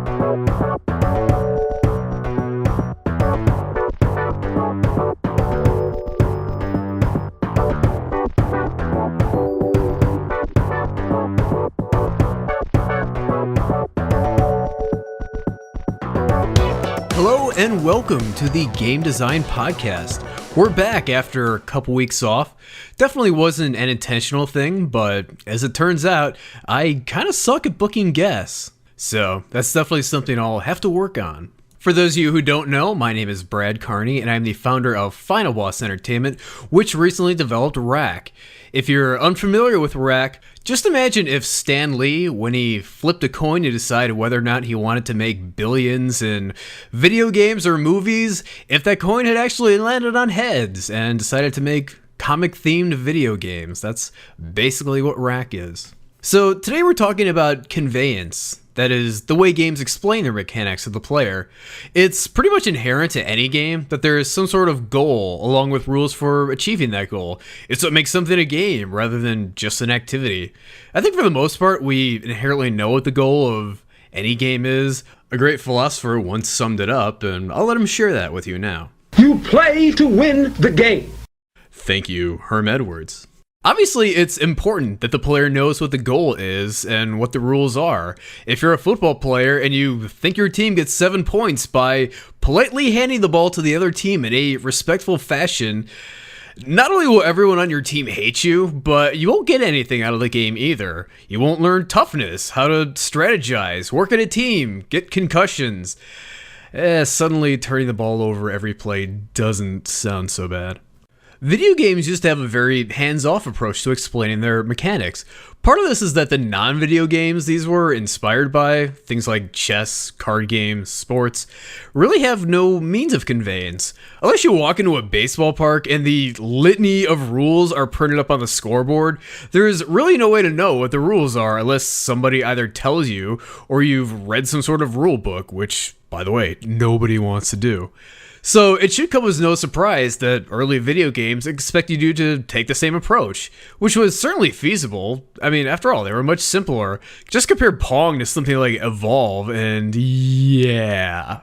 Hello and welcome to the Game Design Podcast. We're back after a couple weeks off. Definitely wasn't an intentional thing, but as it turns out, I kind of suck at booking guests. So that's definitely something I'll have to work on. For those of you who don't know, my name is Brad Carney, and I'm the founder of Final Boss Entertainment, which recently developed Rack. If you're unfamiliar with Rack, just imagine if Stan Lee, when he flipped a coin to decide whether or not he wanted to make billions in video games or movies, if that coin had actually landed on heads and decided to make comic-themed video games. That's basically what Rack is. So today we're talking about Conveyance. That is, the way games explain their mechanics to the player. It's pretty much inherent to any game that there is some sort of goal along with rules for achieving that goal. It's what makes something a game rather than just an activity. I think for the most part, we inherently know what the goal of any game is. A great philosopher once summed it up, and I'll let him share that with you now. You play to win the game. Thank you, Herm Edwards. Obviously, it's important that the player knows what the goal is and what the rules are. If you're a football player and you think your team gets 7 points by politely handing the ball to the other team in a respectful fashion, not only will everyone on your team hate you, but you won't get anything out of the game either. You won't learn toughness, how to strategize, work in a team, get concussions. Suddenly turning the ball over every play doesn't sound so bad. Video games used to have a very hands-off approach to explaining their mechanics. Part of this is that the non-video games these were inspired by, things like chess, card games, sports, really have no means of conveyance. Unless you walk into a baseball park and the litany of rules are printed up on the scoreboard, there's really no way to know what the rules are unless somebody either tells you or you've read some sort of rule book, which, by the way, nobody wants to do. So it should come as no surprise that early video games expected you to take the same approach, which was certainly feasible. I mean, after all, they were much simpler. Just compare Pong to something like Evolve, and yeah.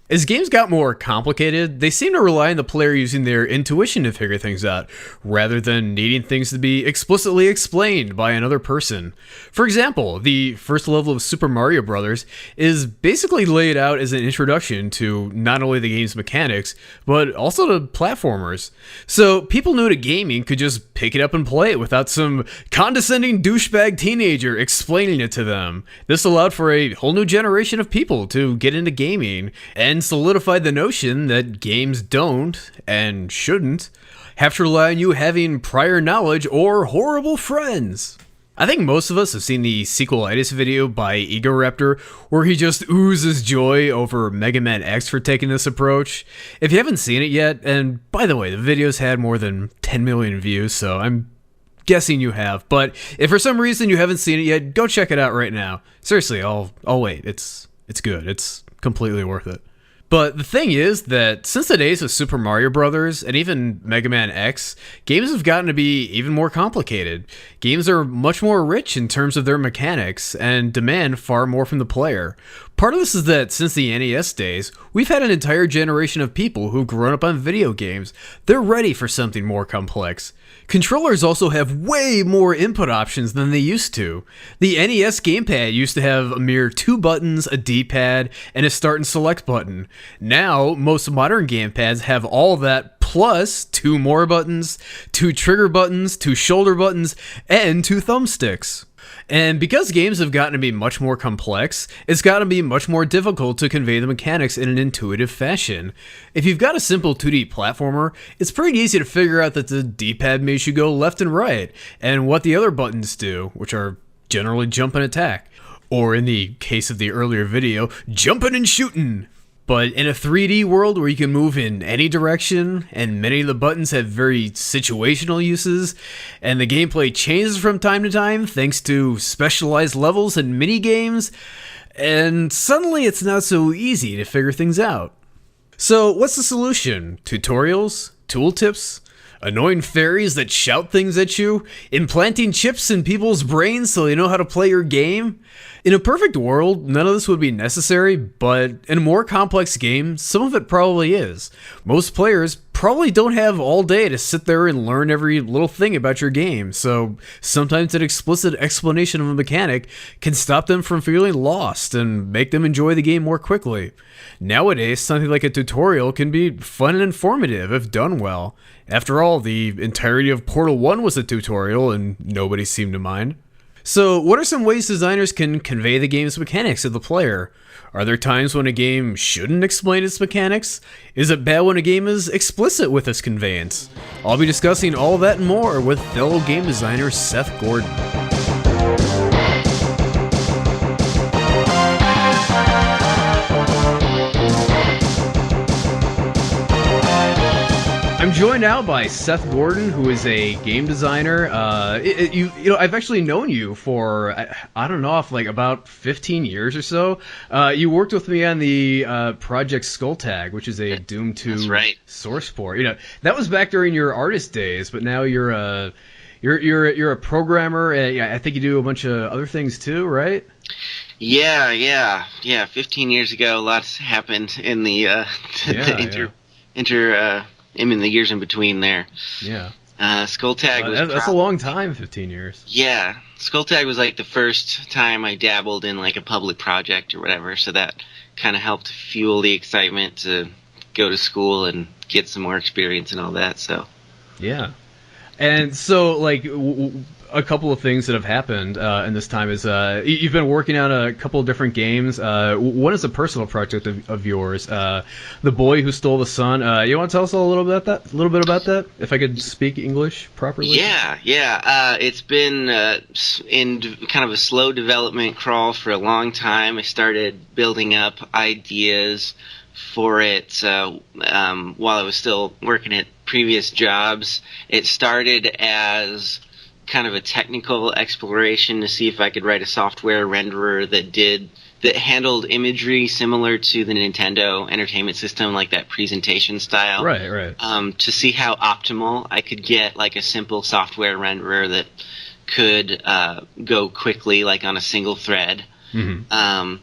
As games got more complicated, they seemed to rely on the player using their intuition to figure things out, rather than needing things to be explicitly explained by another person. For example, the first level of Super Mario Bros. Is basically laid out as an introduction to not only the game's mechanics, but also to platformers. So people new to gaming could just pick it up and play it without some condescending douchebag teenager explaining it to them. This allowed for a whole new generation of people to get into gaming, and solidified the notion that games don't, and shouldn't, have to rely on you having prior knowledge or horrible friends. I think most of us have seen the sequelitis video by Egoraptor, where he just oozes joy over Mega Man X for taking this approach. If you haven't seen it yet, and by the way, the video's had more than 10 million views, so I'm guessing you have, but if for some reason you haven't seen it yet, go check it out right now. Seriously, I'll wait. It's good. It's completely worth it. But the thing is that since the days of Super Mario Bros. And even Mega Man X, games have gotten to be even more complicated. Games are much more rich in terms of their mechanics and demand far more from the player. Part of this is that since the NES days, we've had an entire generation of people who've grown up on video games. They're ready for something more complex. Controllers also have way more input options than they used to. The NES gamepad used to have a mere 2 buttons, a D-pad, and a start and select button. Now, most modern gamepads have all that plus 2 more buttons, 2 trigger buttons, 2 shoulder buttons, and 2 thumbsticks. And because games have gotten to be much more complex, it's gotten to be much more difficult to convey the mechanics in an intuitive fashion. If you've got a simple 2D platformer, it's pretty easy to figure out that the D-pad makes you go left and right, and what the other buttons do, which are generally jump and attack. Or in the case of the earlier video, jumping and shooting. But in a 3D world where you can move in any direction, and many of the buttons have very situational uses, and the gameplay changes from time to time thanks to specialized levels and mini-games, and suddenly it's not so easy to figure things out. So what's the solution? Tutorials? Tooltips? Annoying fairies that shout things at you? Implanting chips in people's brains so they know how to play your game? In a perfect world, none of this would be necessary, but in a more complex game, some of it probably is. Most players probably don't have all day to sit there and learn every little thing about your game, so sometimes an explicit explanation of a mechanic can stop them from feeling lost and make them enjoy the game more quickly. Nowadays, something like a tutorial can be fun and informative if done well. After all, the entirety of Portal 1 was a tutorial and nobody seemed to mind. So, what are some ways designers can convey the game's mechanics to the player? Are there times when a game shouldn't explain its mechanics? Is it bad when a game is explicit with its conveyance? I'll be discussing all that and more with fellow game designer Seth Gorden. I'm joined now by Seth Gorden, who is a game designer. I've actually known you for, I don't know, like about 15 years or so. You worked with me on the Project Skull Tag, which is a Doom 2 source port. That was back during your artist days, but now you're a programmer. I think you do a bunch of other things too, right? Yeah. 15 years ago, lots happened in the the years in between there. Yeah. Skull Tag was that's a long time, 15 years. Yeah. Skull Tag was like the first time I dabbled in like a public project or whatever, so that kind of helped fuel the excitement to go to school and get some more experience and all that, so. Yeah. And so, like, a couple of things that have happened in this time is you've been working on a couple of different games. One is a personal project of yours, The Boy Who Stole the Sun. You want to tell us a little bit about that? If I could speak English properly. Yeah. It's been in kind of a slow development crawl for a long time. I started building up ideas for it while I was still working at previous jobs. It started as kind of a technical exploration to see if I could write a software renderer that handled imagery similar to the Nintendo Entertainment System, like that presentation style. Right. To see how optimal I could get like a simple software renderer that could go quickly, like on a single thread. Mm-hmm.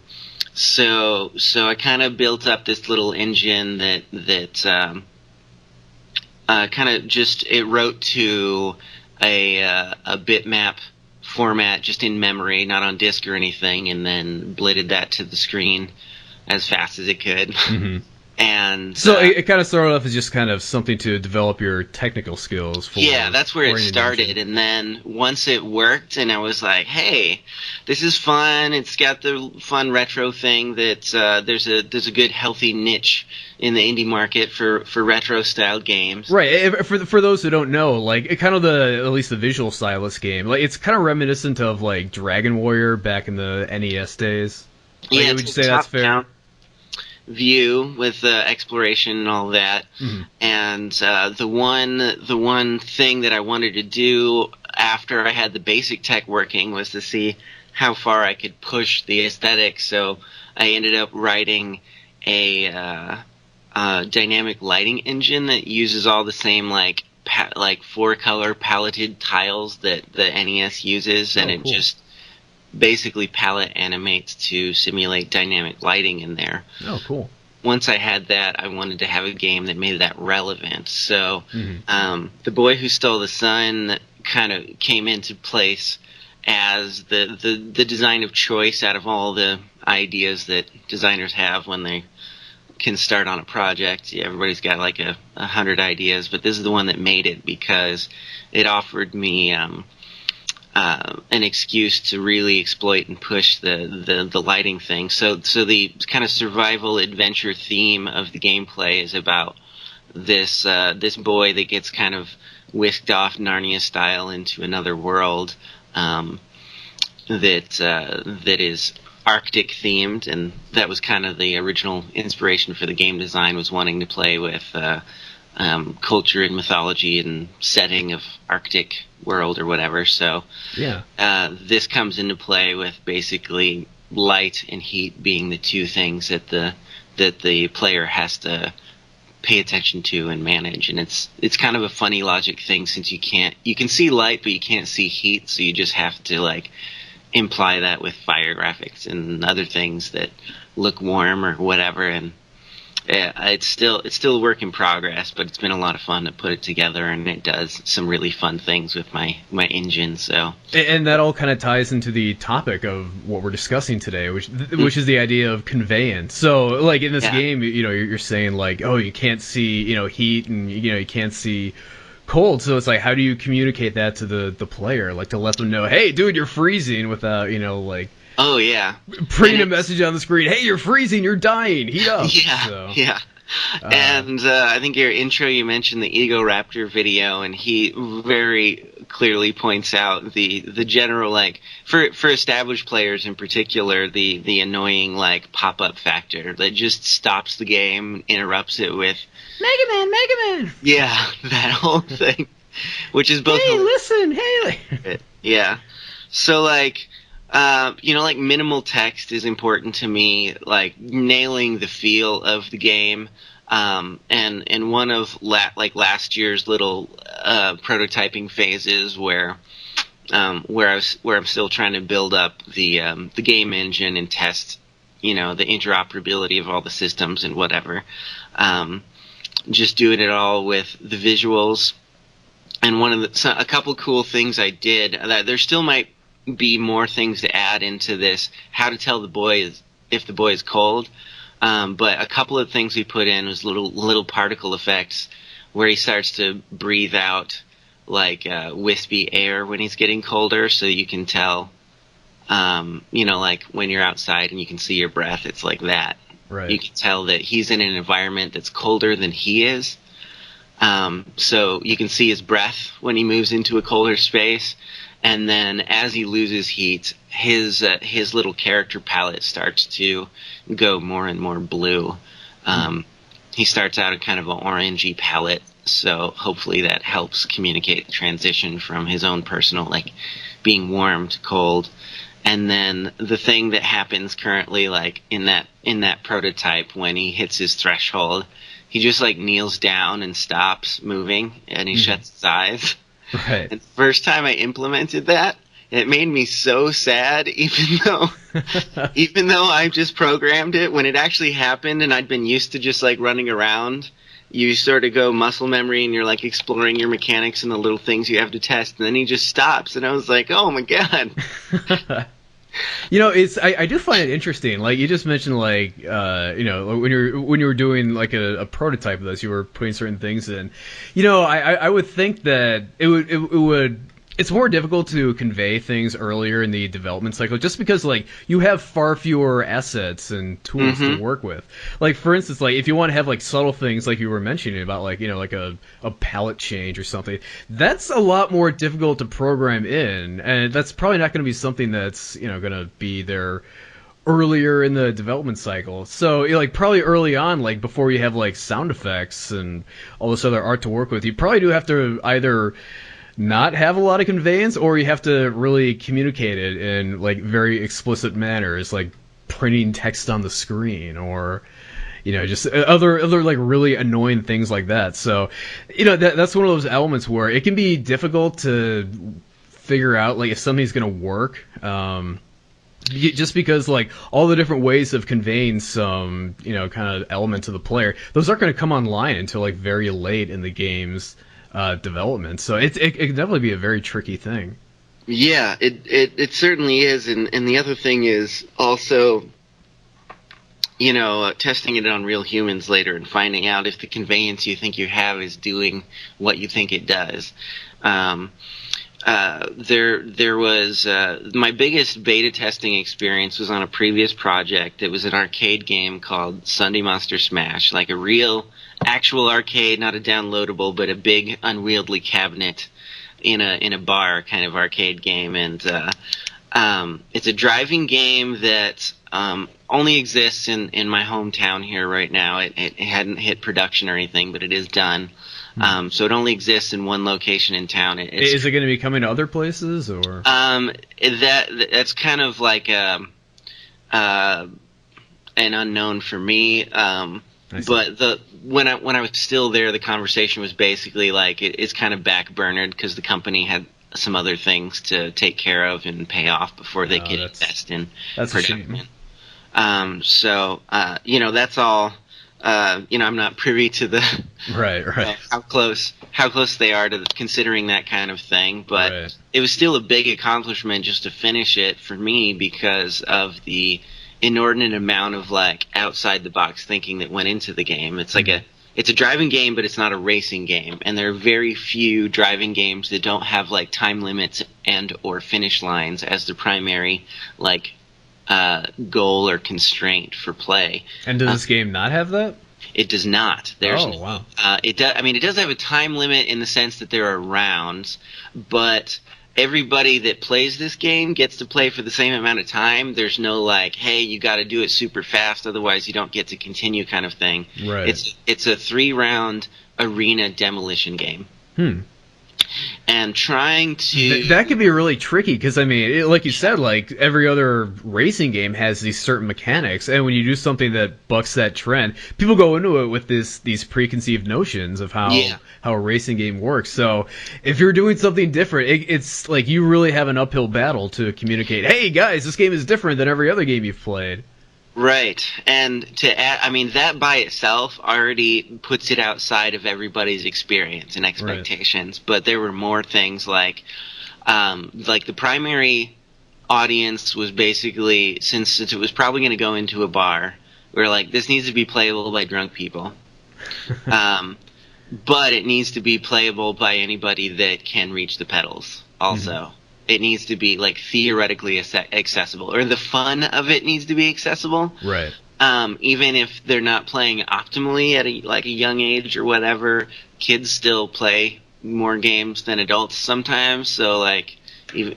So I kind of built up this little engine that kind of just, it wrote to a bitmap format just in memory, not on disk or anything, and then blitted that to the screen as fast as it could. Mm-hmm. And so it kind of started off as just kind of something to develop your technical skills for. Yeah, that's where it started. And then once it worked and I was like, hey, this is fun, it's got the fun retro thing that there's a good healthy niche in the indie market for retro style games. Right. For those who don't know, like it kind of at least the visual style of this game, like it's kind of reminiscent of like Dragon Warrior back in the NES days. Like, yeah, would you say that's fair? View with exploration and all that. Mm-hmm. And the one thing that I wanted to do after I had the basic tech working was to see how far I could push the aesthetics. So I ended up writing a dynamic lighting engine that uses all the same like 4-color paletted tiles that the NES uses, and it just basically palette animates to simulate dynamic lighting in there. Oh, cool. Once I had that, I wanted to have a game that made that relevant. So The Boy Who Stole the Sun kind of came into place as the design of choice out of all the ideas that designers have when they can start on a project. Yeah, everybody's got like 100 ideas, but this is the one that made it because it offered me an excuse to really exploit and push the lighting thing. So the kind of survival adventure theme of the gameplay is about this boy that gets kind of whisked off Narnia style into another world that is Arctic themed, and that was kind of the original inspiration for the game design, was wanting to play with culture and mythology and setting of Arctic world or whatever. So this comes into play with basically light and heat being the two things that the player has to pay attention to and manage. And it's kind of a funny logic thing, since you can see light, but you can't see heat. So you just have to like imply that with fire graphics and other things that look warm or whatever. And it's still a work in progress, but it's been a lot of fun to put it together, and it does some really fun things with my engine. So, and that all kind of ties into the topic of what we're discussing today, which is the idea of conveyance. So, like in this game, you're saying like, oh, you can't see heat, and you can't see cold. So it's like, how do you communicate that to the player, like to let them know, hey, dude, you're freezing, without like. Oh yeah, printing a message on the screen. Hey, you're freezing. You're dying. Heat up. Yeah. And I think your intro, you mentioned the Ego Raptor video, and he very clearly points out the general, like for established players in particular, the annoying like pop up factor that just stops the game, interrupts it with Mega Man. Yeah, that whole thing, which is both. Hey, listen, hey. Yeah. So like. Like minimal text is important to me, like nailing the feel of the game. And one of last year's little prototyping phases where I'm still trying to build up the game engine and test, the interoperability of all the systems and whatever. Just doing it all with the visuals. And a couple cool things I did, there still might be more things to add into this, how to tell if the boy is cold. But a couple of things we put in was little particle effects where he starts to breathe out like wispy air when he's getting colder, so you can tell, like when you're outside and you can see your breath, it's like that. Right. You can tell that he's in an environment that's colder than he is. So you can see his breath when he moves into a colder space. And then as he loses heat, his little character palette starts to go more and more blue. He starts out a kind of an orangey palette, so hopefully that helps communicate the transition from his own personal, like, being warm to cold. And then the thing that happens currently, like, in that prototype, when he hits his threshold, he just, like, kneels down and stops moving, and he shuts his eyes. Right. And the first time I implemented that, it made me so sad, even though I just programmed it. When it actually happened and I'd been used to just like running around, you sort of go muscle memory and you're like exploring your mechanics and the little things you have to test, and then he just stops, and I was like, oh my god. I do find it interesting. Like you just mentioned, like when you were doing like a prototype of this, you were putting certain things in. I would think that it would. It's more difficult to convey things earlier in the development cycle, just because like you have far fewer assets and tools to work with. Like for instance, like if you want to have like subtle things like you were mentioning about like like a palette change or something, that's a lot more difficult to program in, and that's probably not going to be something that's going to be there earlier in the development cycle. So like probably early on, like before you have like sound effects and all this other art to work with, you probably do have to either not have a lot of conveyance, or you have to really communicate it in like very explicit manners, like printing text on the screen, or just other like really annoying things like that. So that's one of those elements where it can be difficult to figure out like if something's going to work, just because like all the different ways of conveying some kind of element to the player, those aren't going to come online until like very late in the game's development. So it can definitely be a very tricky thing. Yeah, it certainly is. And the other thing is also, testing it on real humans later and finding out if the conveyance you think you have is doing what you think it does. There was my biggest beta testing experience was on a previous project. It was an arcade game called Sunday Monster Smash, like a real actual arcade, not a downloadable, but a big unwieldy cabinet in a bar kind of arcade game. And it's a driving game that only exists in my hometown here right now. It hadn't hit production or anything, but it is done. So it only exists in one location in town. Is it going to be coming to other places, or? That's kind of like an unknown for me. But when I was still there, the conversation was basically like it's kind of backburnered because the company had some other things to take care of and pay off before they could invest in production. So that's all. I'm not privy to the right. How close they are to considering that kind of thing, but it was still a big accomplishment just to finish it for me because of the inordinate amount of like outside the box thinking that went into the game. It's like it's a driving game, but it's not a racing game, and there are very few driving games that don't have like time limits and or finish lines as the primary like goal or constraint for play. And does this game not have that? It does not. Wow. It does. I mean, it does have a time limit in the sense that there are rounds, but everybody that plays this game gets to play for the same amount of time. There's no like, hey, you got to do it super fast, otherwise you don't get to continue kind of thing. Right. It's a 3-round arena demolition game. And trying to... That could be really tricky, because, I mean, like you said, like, every other racing game has these certain mechanics, and when you do something that bucks that trend, people go into it with these preconceived notions of how a racing game works. So, if you're doing something different, it's like you really have an uphill battle to communicate, hey, guys, this game is different than every other game you've played. Right, and to add, I mean, that by itself already puts it outside of everybody's experience and expectations. Right. But there were more things like the primary audience was basically, since it was probably going to go into a bar, we were like, this needs to be playable by drunk people, but it needs to be playable by anybody that can reach the pedals also. Mm-hmm. It needs to be like theoretically accessible, or the fun of it needs to be accessible. Right. Even if they're not playing optimally at a young age or whatever, kids still play more games than adults sometimes. So like, we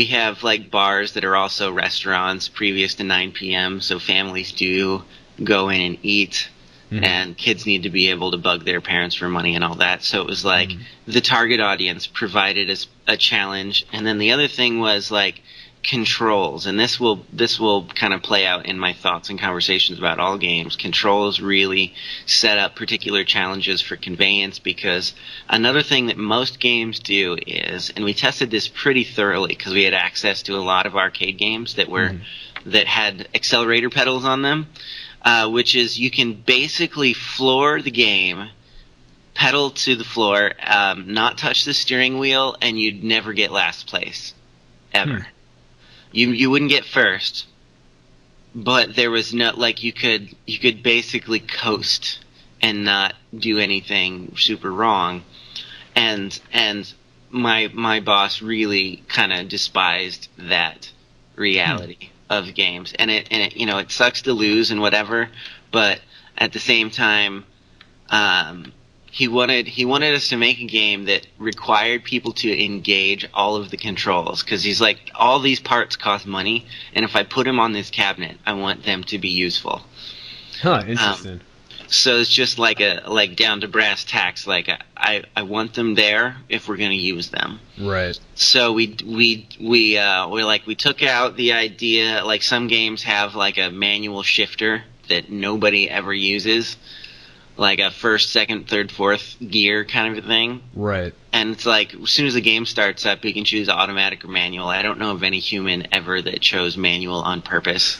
have like bars that are also restaurants previous to 9 p.m. So families do go in and eat. Mm-hmm. And kids need to be able to bug their parents for money and all that. So it was like the target audience provided us a challenge. And then the other thing was like controls. And this will kind of play out in my thoughts and conversations about all games. Controls really set up particular challenges for Conveyance, because another thing that most games do is, and we tested this pretty thoroughly because we had access to a lot of arcade games that had accelerator pedals on them. Which is you can basically floor the game, pedal to the floor, not touch the steering wheel, and you'd never get last place, ever. You wouldn't get first, but there was no, like, you could basically coast and not do anything super wrong, and my boss really kind of despised that reality of games, and it sucks to lose and whatever, but at the same time, he wanted us to make a game that required people to engage all of the controls, because he's like, all these parts cost money, and if I put them on this cabinet, I want them to be useful. Interesting. So it's just like down to brass tacks. Like I want them there if we're going to use them. Right. So we took out the idea, like some games have like a manual shifter that nobody ever uses, like a first, second, third, fourth gear kind of a thing. Right. And it's like, as soon as the game starts up, you can choose automatic or manual. I don't know of any human ever that chose manual on purpose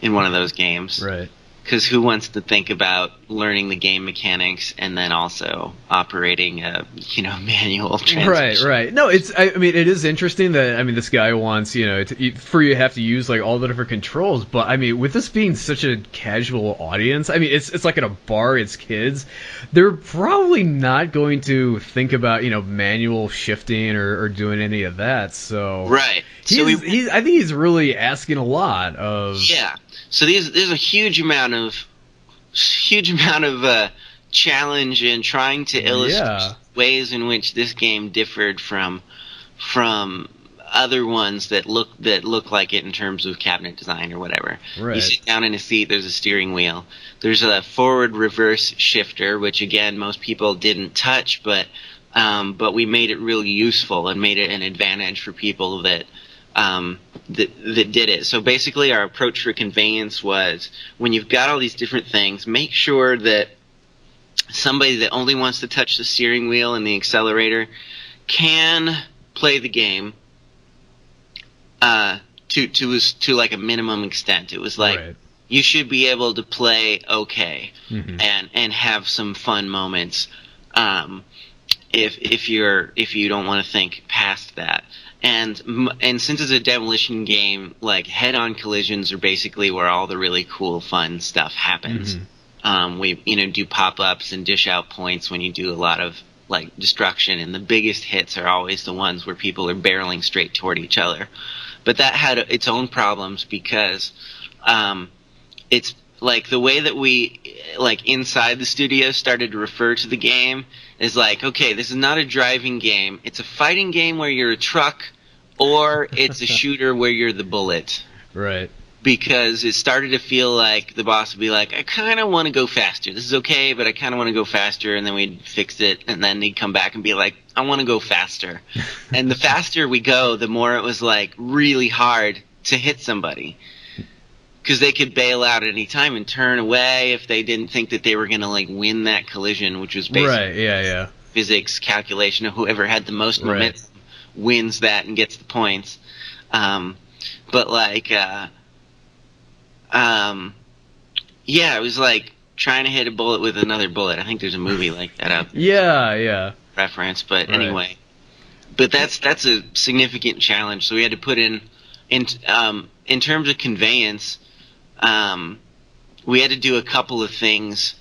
in one of those games. Right. Because who wants to think about learning the game mechanics and then also operating a manual transmission? Right. No, I mean, it is interesting that, I mean, this guy wants, for you to have to use like all the different controls. But I mean, with this being such a casual audience, I mean, it's like at a bar, it's kids. They're probably not going to think about manual shifting or doing any of that. So right. I think he's really asking a lot of. Yeah. So there's a huge amount of challenge in trying to illustrate ways in which this game differed from other ones that look like it in terms of cabinet design or whatever. Right. You sit down in a seat, there's a steering wheel. There's a forward-reverse shifter, which again most people didn't touch, but we made it really useful and made it an advantage for people that that did it. So basically our approach for Conveyance was, when you've got all these different things, make sure that somebody that only wants to touch the steering wheel and the accelerator can play the game to like a minimum extent. It was like, Right. you should be able to play okay and have some fun moments if you don't want to think past that. And since it's a demolition game, like head-on collisions are basically where all the really cool, fun stuff happens. We do pop-ups and dish out points when you do a lot of like destruction, and the biggest hits are always the ones where people are barreling straight toward each other. But that had its own problems because it's like the way that we like inside the studio started to refer to the game is like, okay, this is not a driving game. It's a fighting game where you're a truck, or it's a shooter where you're the bullet. Right. Because it started to feel like the boss would be like, I kind of want to go faster. This is okay, but I kind of want to go faster. And then we'd fix it, and then he'd come back and be like, I want to go faster. And the faster we go, the more it was like really hard to hit somebody. Because they could bail out at any time and turn away if they didn't think that they were going to like win that collision, which was basically physics calculation of whoever had the most momentum wins that and gets the points. But like, it was like trying to hit a bullet with another bullet. I think there's a movie like that out. Reference, but anyway. But that's a significant challenge. So we had to put in terms of Conveyance, we had to do a couple of things.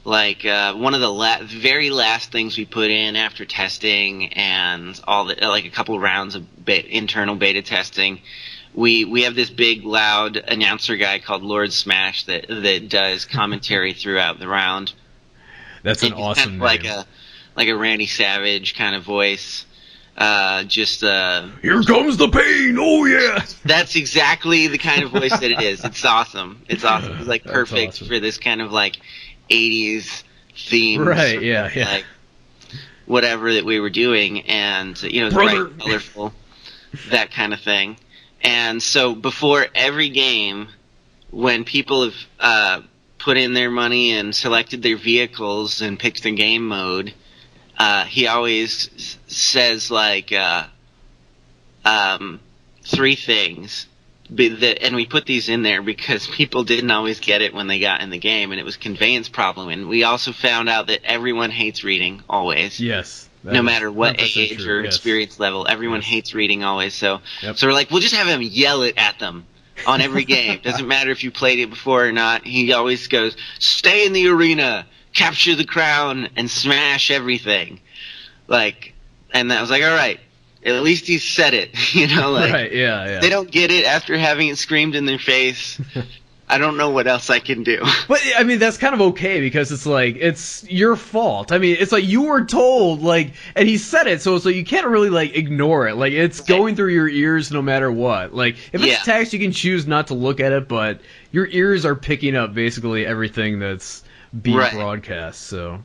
Like one of the very last things we put in after testing and all the like a couple of rounds of internal beta testing, we have this big loud announcer guy called Lord Smash that does commentary throughout the round. That's an awesome kind of name. like a Randy Savage kind of voice. Here comes the pain. Oh yeah. That's exactly the kind of voice that it is. It's awesome. It's like perfect for this kind of like 80s theme. Right, yeah. Like whatever that we were doing, and it's bright, colorful, that kind of thing. And so before every game, when people have put in their money and selected their vehicles and picked the game mode, he always says like three things. And we put these in there because people didn't always get it when they got in the game, and it was Conveyance problem. And we also found out that everyone hates reading always. Yes. No matter what age or experience level, everyone hates reading always. So we're like, we'll just have him yell it at them on every game. Doesn't matter if you played it before or not. He always goes, stay in the arena, capture the crown, and smash everything. Like, and I was like, all right. At least he said it, like right, yeah. They don't get it after having it screamed in their face. I don't know what else I can do. But I mean, that's kind of okay because it's like it's your fault. I mean, it's like you were told, like, and he said it, so you can't really like ignore it. Like it's going through your ears no matter what. Like if it's text, you can choose not to look at it, but your ears are picking up basically everything that's being broadcast. So.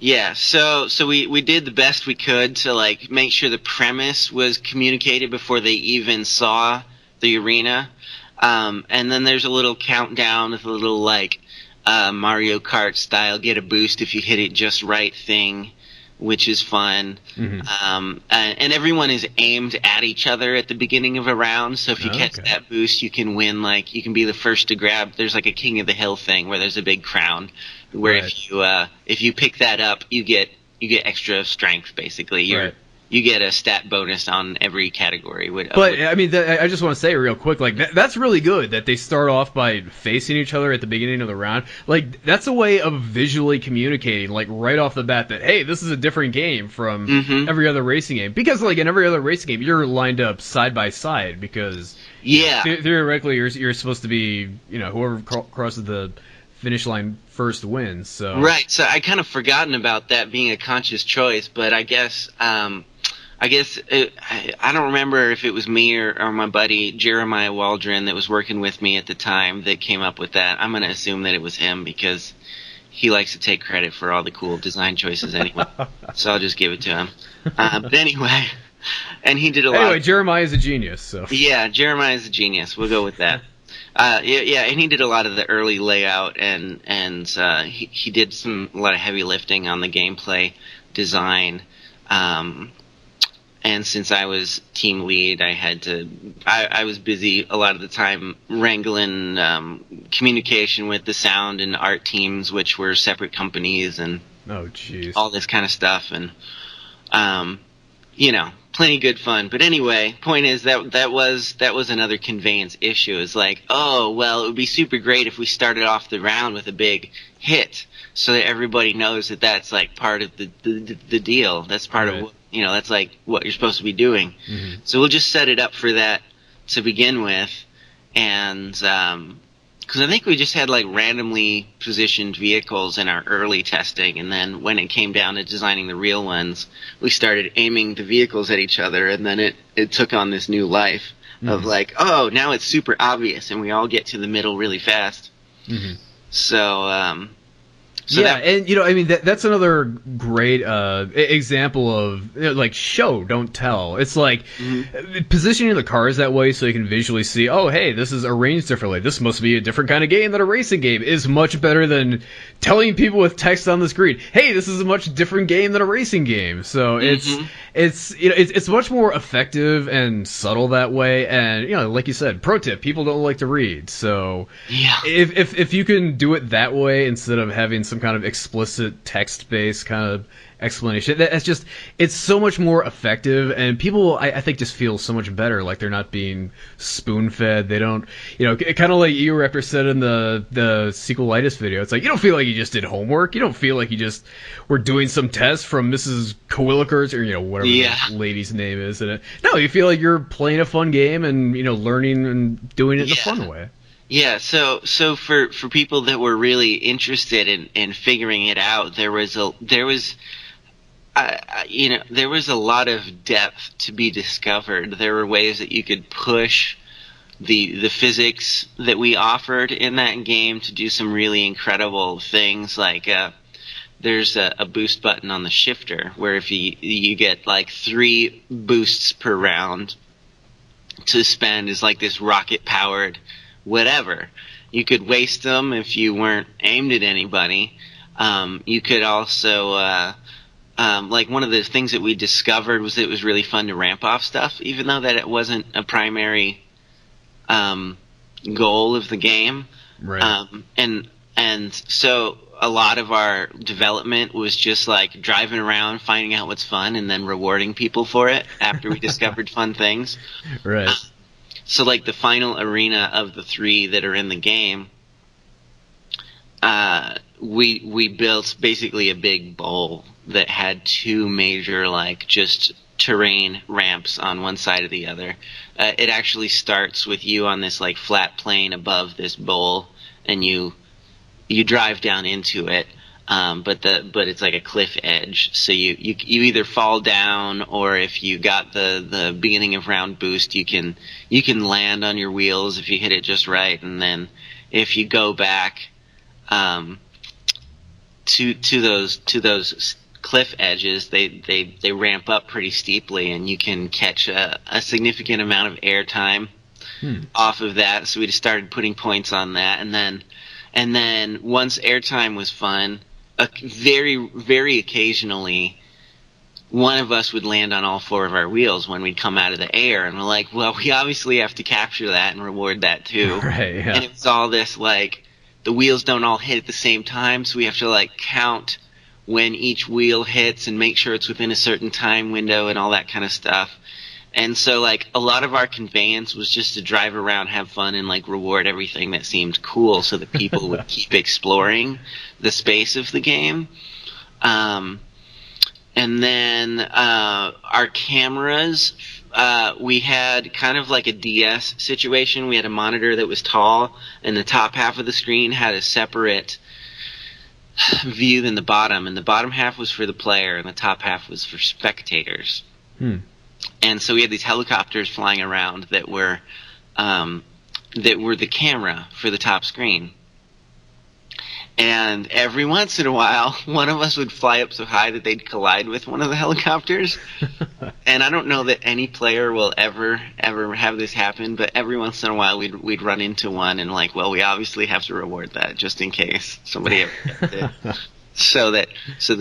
Yeah, so we did the best we could to like make sure the premise was communicated before they even saw the arena. And then there's a little countdown with a little like Mario Kart style get a boost if you hit it just right thing, which is fun. And everyone is aimed at each other at the beginning of a round, so if you catch that boost, you can win. Like you can be the first to grab. There's like a King of the Hill thing where there's a big crown. Where if you pick that up, you get extra strength. Basically, you get a stat bonus on every category. But I mean, I just want to say real quick, like that's really good that they start off by facing each other at the beginning of the round. Like that's a way of visually communicating, like right off the bat, that hey, this is a different game from every other racing game. Because like in every other racing game, you're lined up side by side because theoretically you're supposed to be whoever crosses the finish line first wins. So so I kind of forgotten about that being a conscious choice, but I guess I don't remember if it was me or my buddy Jeremiah Waldron that was working with me at the time that came up with that. I'm going to assume that it was him because he likes to take credit for all the cool design choices anyway. So I'll just give it to him. But anyway, And he did a lot. Anyway, Jeremiah's a genius. So Yeah, Jeremiah's a genius. We'll go with that. Yeah, and he did a lot of the early layout, and he did a lot of heavy lifting on the gameplay design. And since I was team lead, I was busy a lot of the time wrangling communication with the sound and art teams, which were separate companies, and all this kind of stuff, and plenty good fun. But anyway, point is that was another Conveyance issue. It's like, oh well, it would be super great if we started off the round with a big hit, so that everybody knows that that's like part of the deal. That's part of that's like what you're supposed to be doing. Mm-hmm. So we'll just set it up for that to begin with, and because I think we just had like randomly positioned vehicles in our early testing, and then when it came down to designing the real ones, we started aiming the vehicles at each other, and then it took on this new life of like, oh, now it's super obvious, and we all get to the middle really fast. Mm-hmm. So that's another great example of like show, don't tell. It's like positioning the cars that way so you can visually see, oh, hey, this is arranged differently. This must be a different kind of game than a racing game is much better than telling people with text on the screen, hey, this is a much different game than a racing game. So it's much more effective and subtle that way. And like you said, pro tip, people don't like to read. So if you can do it that way instead of having some kind of explicit text-based kind of explanation, it's so much more effective, and people I think just feel so much better, like they're not being spoon-fed. They don't, kind of like Eoraptor said in the sequelitis video, it's like you don't feel like you just did homework, you don't feel like you just were doing some test from Mrs. Cowilikers or whatever the lady's name is, and no, you feel like you're playing a fun game and learning and doing it the fun way. Yeah, so for people that were really interested in figuring it out, there was a lot of depth to be discovered. There were ways that you could push the physics that we offered in that game to do some really incredible things. Like there's a boost button on the shifter where if you get like 3 boosts per round to spend is like this rocket powered whatever. You could waste them if you weren't aimed at anybody. You could also, like one of the things that we discovered was that it was really fun to ramp off stuff, even though that it wasn't a primary goal of the game. Right. And so a lot of our development was just like driving around, finding out what's fun, and then rewarding people for it after we discovered fun things. Right. So, like, the final arena of the 3 that are in the game, we built basically a big bowl that had 2 major, like, just terrain ramps on one side or the other. It actually starts with you on this, like, flat plane above this bowl, and you drive down into it. But it's like a cliff edge, so you either fall down, or if you got the beginning of round boost, you can land on your wheels if you hit it just right, and then if you go back to those cliff edges, they ramp up pretty steeply, and you can catch a significant amount of air time off of that. So we just started putting points on that, and then once airtime was fun. Very, very occasionally, one of us would land on all 4 of our wheels when we'd come out of the air, and we're like, well, we obviously have to capture that and reward that too. Right, yeah. And it was all this, like, the wheels don't all hit at the same time, so we have to, like, count when each wheel hits and make sure it's within a certain time window and all that kind of stuff. And so, like, a lot of our conveyance was just to drive around, have fun, and, like, reward everything that seemed cool so that people would keep exploring the space of the game. And then our cameras, we had kind of like a DS situation. We had a monitor that was tall, and the top half of the screen had a separate view than the bottom. And the bottom half was for the player, and the top half was for spectators. And so we had these helicopters flying around that were the camera for the top screen. And every once in a while, one of us would fly up so high that they'd collide with one of the helicopters. And I don't know that any player will ever have this happen, but every once in a while we'd run into one, and like, well, we obviously have to reward that just in case somebody ever gets it, so that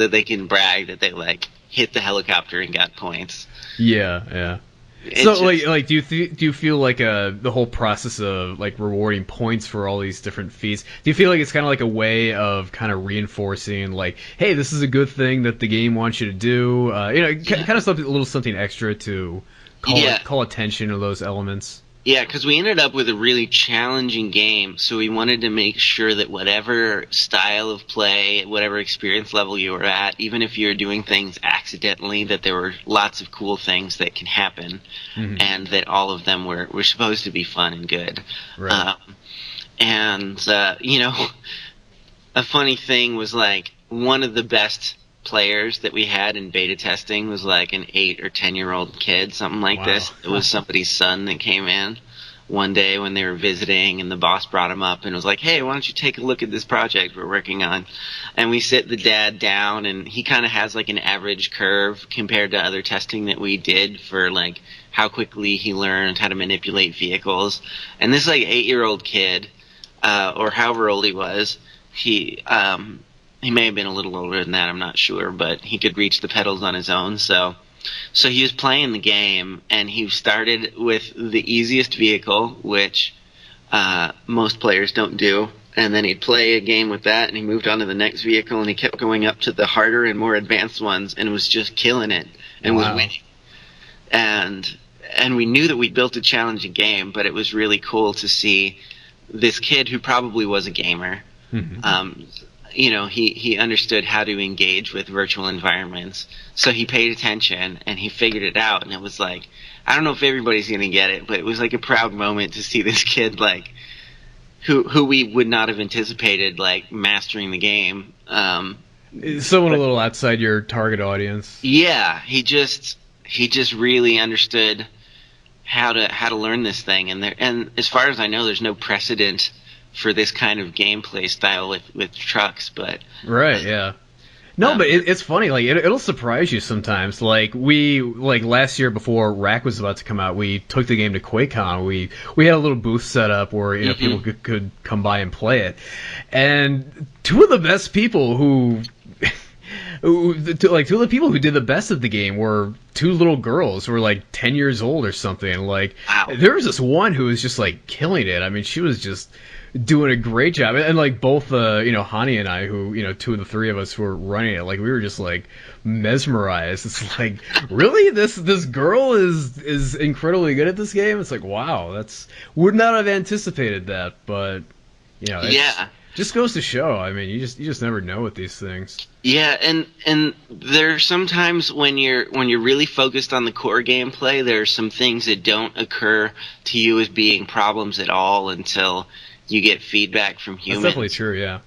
they can brag that they like hit the helicopter and got points. Yeah. It's So, just- do you feel like the whole process of like rewarding points for all these different feats? Do you feel like it's kind of like a way of kind of reinforcing, like, hey, this is a good thing that the game wants you to do? Kind of something, a little something extra to call attention to those elements. Yeah, because we ended up with a really challenging game, so we wanted to make sure that whatever style of play, whatever experience level you were at, even if you were doing things accidentally, that there were lots of cool things that can happen, and that all of them were supposed to be fun and good. Right. A funny thing was like one of the best players that we had in beta testing was like an 8 or 10-year-old kid, something like Wow. this. It was somebody's son that came in one day when they were visiting, and the boss brought him up and was like, hey, why don't you take a look at this project we're working on? And we sit the dad down, and he kind of has like an average curve compared to other testing that we did for like how quickly he learned how to manipulate vehicles. And this like 8-year-old kid, or however old he was, he may have been a little older than that, I'm not sure, but he could reach the pedals on his own. So he was playing the game, and he started with the easiest vehicle, which most players don't do. And then he'd play a game with that, and he moved on to the next vehicle, and he kept going up to the harder and more advanced ones, and was just killing it, and was winning. And we knew that we built a challenging game, but it was really cool to see this kid who probably was a gamer. He understood how to engage with virtual environments. So he paid attention, and he figured it out. And it was like, I don't know if everybody's going to get it, but it was like a proud moment to see this kid, like, who we would not have anticipated, like, mastering the game. Someone a little outside your target audience. Yeah, he just really understood how to learn this thing. And as far as I know, there's no precedent for this kind of gameplay style with trucks, but Right, yeah. No, but it's funny. Like it'll surprise you sometimes. Like last year before Rack was about to come out, we took the game to QuakeCon. We had a little booth set up where people could come by and play it, and two of the best people who two of the people who did the best of the game were two little girls who were like 10 years old or something. Like, wow. There was this one who was just like killing it. I mean, she was just doing a great job. And like both, Hani and I, who, two of the three of us who were running it, like we were just like mesmerized. It's like, really? This girl is incredibly good at this game? It's like, wow, would not have anticipated that, but it's, just goes to show. I mean, you just never know with these things. Yeah, and there's sometimes when you're really focused on the core gameplay, there are some things that don't occur to you as being problems at all until you get feedback from humans. That's definitely true, yeah.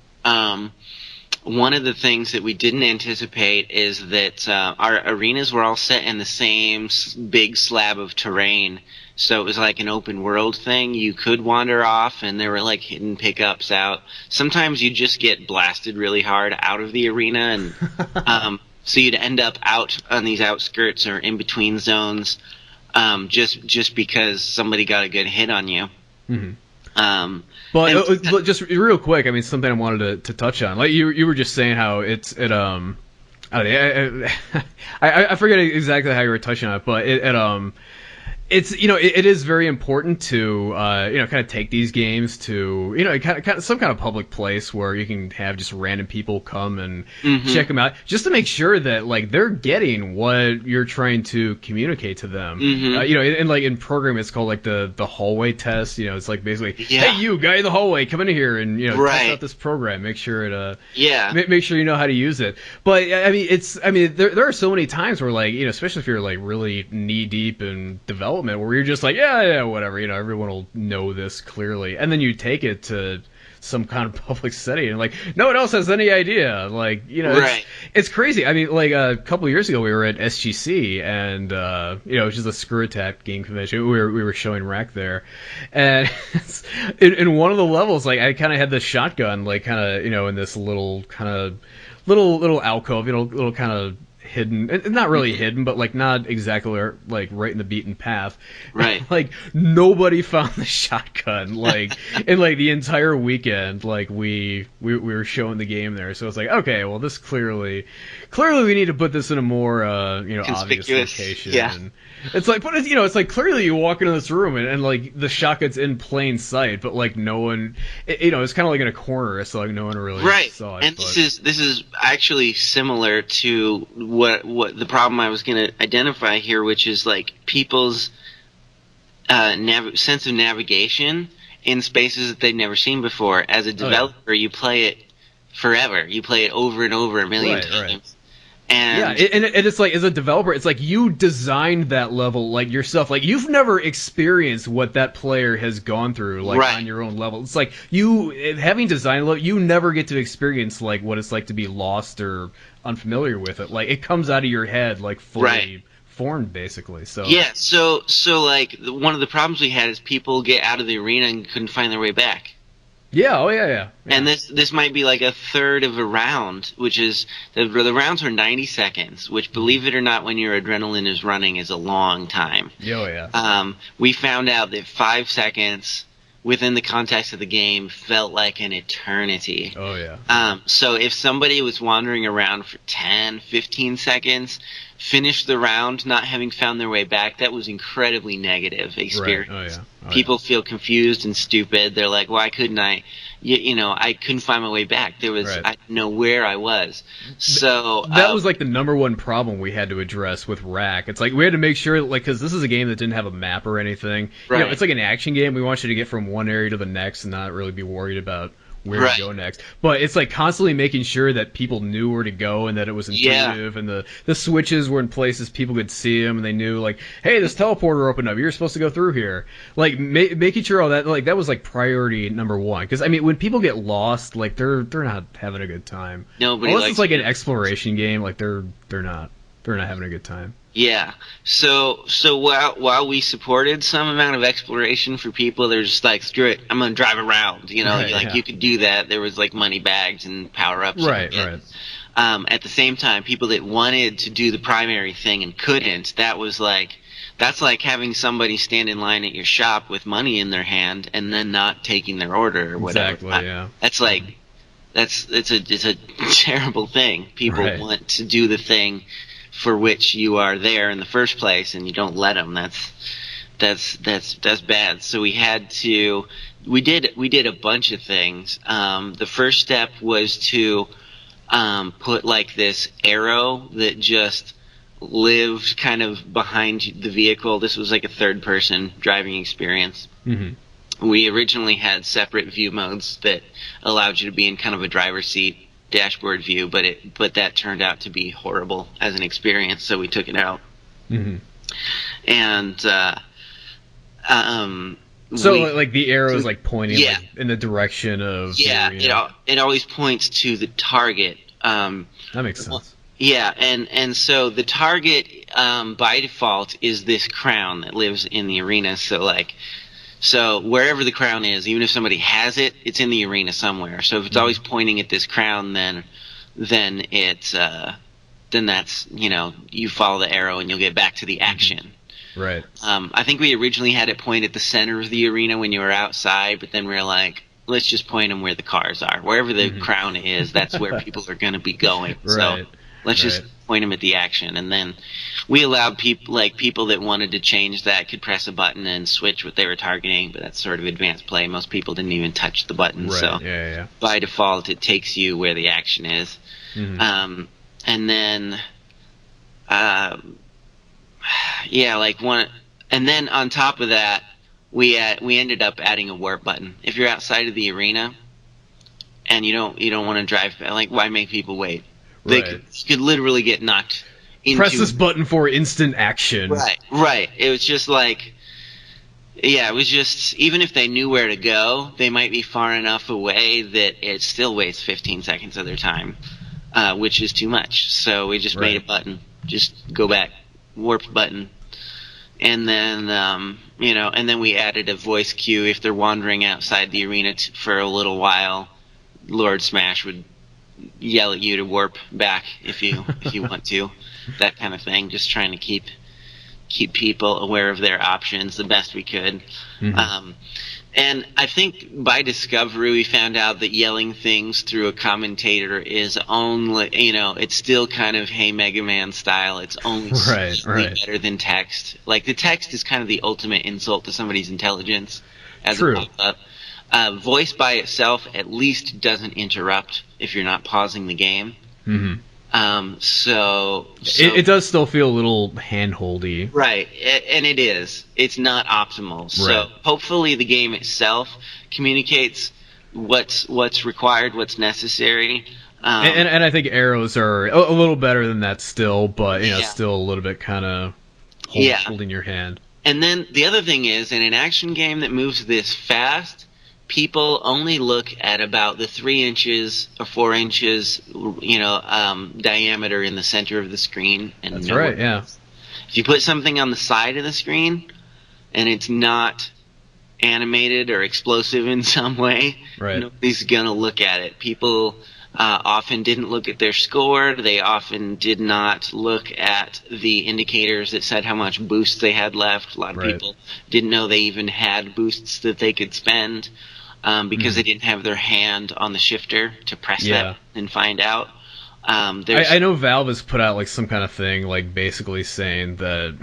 One of the things that we didn't anticipate is that our arenas were all set in the same big slab of terrain. So it was like an open world thing. You could wander off, and there were like hidden pickups out. Sometimes you just get blasted really hard out of the arena, and so you'd end up out on these outskirts or in between zones, just because somebody got a good hit on you. Mm-hmm. But just real quick, I mean, something I wanted to touch on. Like you were just saying how I forget exactly how you were touching on it, but it's it is very important to kind of take these games to kind of some kind of public place where you can have just random people come and check them out, just to make sure that like they're getting what you're trying to communicate to them. And like in programming, it's called like the hallway test. It's like basically, hey, you guy in the hallway, come in here and test out this program. Make sure it make sure you know how to use it. But I mean, there are so many times where like especially if you're like really knee deep in development, where you're just like, yeah, whatever, everyone will know this clearly, and then you take it to some kind of public setting, and like no one else has any idea. Like, you know, Right. it's crazy. I mean, like a couple of years ago, we were at SGC, and you know, it's just a screw attack game convention. We were showing Rack there, and in one of the levels, like I kind of had the shotgun, like kind of, you know, in this little kind of little alcove, you know, little kind of hidden, not really hidden, but like not exactly like right in the beaten path. Right. Like nobody found the shotgun, like in like the entire weekend. Like we were showing the game there, so it's like, okay, well, this clearly we need to put this in a more you know, obvious Conspicuous. location. Yeah. And it's like, but it's, you know, it's like clearly you walk into this room and like the shotgun's in plain sight, but like no one, you know, it's kind of like in a corner, so like no one really Right. saw it. And but, this is actually similar to what the problem I was going to identify here, which is like people's sense of navigation in spaces that they've never seen before. As a developer, you play it forever. You play it over and over a million times. Right. And yeah, and it's like, as a developer, it's like you designed that level like yourself. Like you've never experienced what that player has gone through, like Right. on your own level. It's like you, having designed a level, you never get to experience like what it's like to be lost or unfamiliar with it. Like it comes out of your head like fully Right. formed, basically. So yeah, so like one of the problems we had is people get out of the arena and couldn't find their way back. yeah, oh yeah. And this might be like a third of a round, which is the rounds are 90 seconds, which, believe it or not, when your adrenaline is running, is a long time. Yeah, oh yeah. We found out that 5 seconds within the context of the game felt like an eternity. Oh yeah. So if somebody was wandering around for 10, 15 seconds, finished the round not having found their way back, that was incredibly negative experience. Right. Oh yeah. Oh, People feel confused and stupid. They're like, why couldn't I? You know, I couldn't find my way back. There was, Right. I didn't know where I was. So that was like the number one problem we had to address with Rack. It's like we had to make sure, like, because this is a game that didn't have a map or anything. You know, Right. it's like an action game. We want you to get from one area to the next and not really be worried about where Right. to go next. But it's like constantly making sure that people knew where to go and that it was intuitive, and the switches were in places people could see them, and they knew, like, hey, this teleporter opened up. You're supposed to go through here. Like making sure all that, like, that was like priority number one. Because I mean, when people get lost, like they're not having a good time. Nobody Unless likes it's like an exploration game, like they're not having a good time. yeah. So while we supported some amount of exploration for people, they're just like, screw it, I'm gonna drive around. You know, Right, like yeah. you could do that. There was like money bags and power ups. Right. At the same time, people that wanted to do the primary thing and couldn't, that's like having somebody stand in line at your shop with money in their hand and then not taking their order or whatever. Exactly, yeah. That's like, it's a terrible thing. People Right. want to do the thing for which you are there in the first place, and you don't let them. That's bad. So we did a bunch of things. The first step was to put like this arrow that just lived kind of behind the vehicle. This was like a third person driving experience. Mm-hmm. We originally had separate view modes that allowed you to be in kind of a driver's seat dashboard view, but that turned out to be horrible as an experience, so we took it out. Mm-hmm. And So like the arrow is like pointing, Yeah. like, in the direction of yeah, the arena. it always points to the target. That makes sense. Yeah, and so the target by default is this crown that lives in the arena. So wherever the crown is, even if somebody has it, it's in the arena somewhere. So if it's always pointing at this crown, then that's, you know, you follow the arrow and you'll get back to the action. Right. I think we originally had it point at the center of the arena when you were outside, but then we were like, let's just point them where the cars are. Wherever the crown is, that's where people are going to be going. Right. So let's just point them at the action. And then we allowed people that wanted to change that could press a button and switch what they were targeting, but that's sort of advanced play. Most people didn't even touch the button. Right. So Yeah. by default, it takes you where the action is. Mm-hmm. And then, and then on top of that, we ended up adding a warp button. If you're outside of the arena and you don't want to drive, like, why make people wait? They could literally get knocked into. Press this button for instant action. Right. It was just like, Yeah, it was just, even if they knew where to go, they might be far enough away that it still wastes 15 seconds of their time, which is too much. So we just made a button. Just go back, warp button. And then, and then we added a voice cue if they're wandering outside the arena for a little while. Lord Smash would yell at you to warp back if you want to, that kind of thing. Just trying to keep people aware of their options the best we could. And I think by discovery we found out that yelling things through a commentator is only, it's still kind of Hey Mega Man style. It's only slightly better than text. Like, the text is kind of the ultimate insult to somebody's intelligence as a pop-up. Voice by itself at least doesn't interrupt if you're not pausing the game. So it does still feel a little hand-holdy. Right, and it is. It's not optimal. So hopefully the game itself communicates what's required, what's necessary. And I think arrows are a little better than that still, but still a little bit kind of holding your hand. And then the other thing is, in an action game that moves this fast, people only look at about the 3 inches or 4 inches, diameter in the center of the screen. And that's right, yeah. If you put something on the side of the screen and it's not animated or explosive in some way, nobody's gonna look at it. People often didn't look at their score. They often did not look at the indicators that said how much boosts they had left. A lot of people didn't know they even had boosts that they could spend. Because they didn't have their hand on the shifter to press that and find out. I know Valve has put out like some kind of thing, like basically saying that,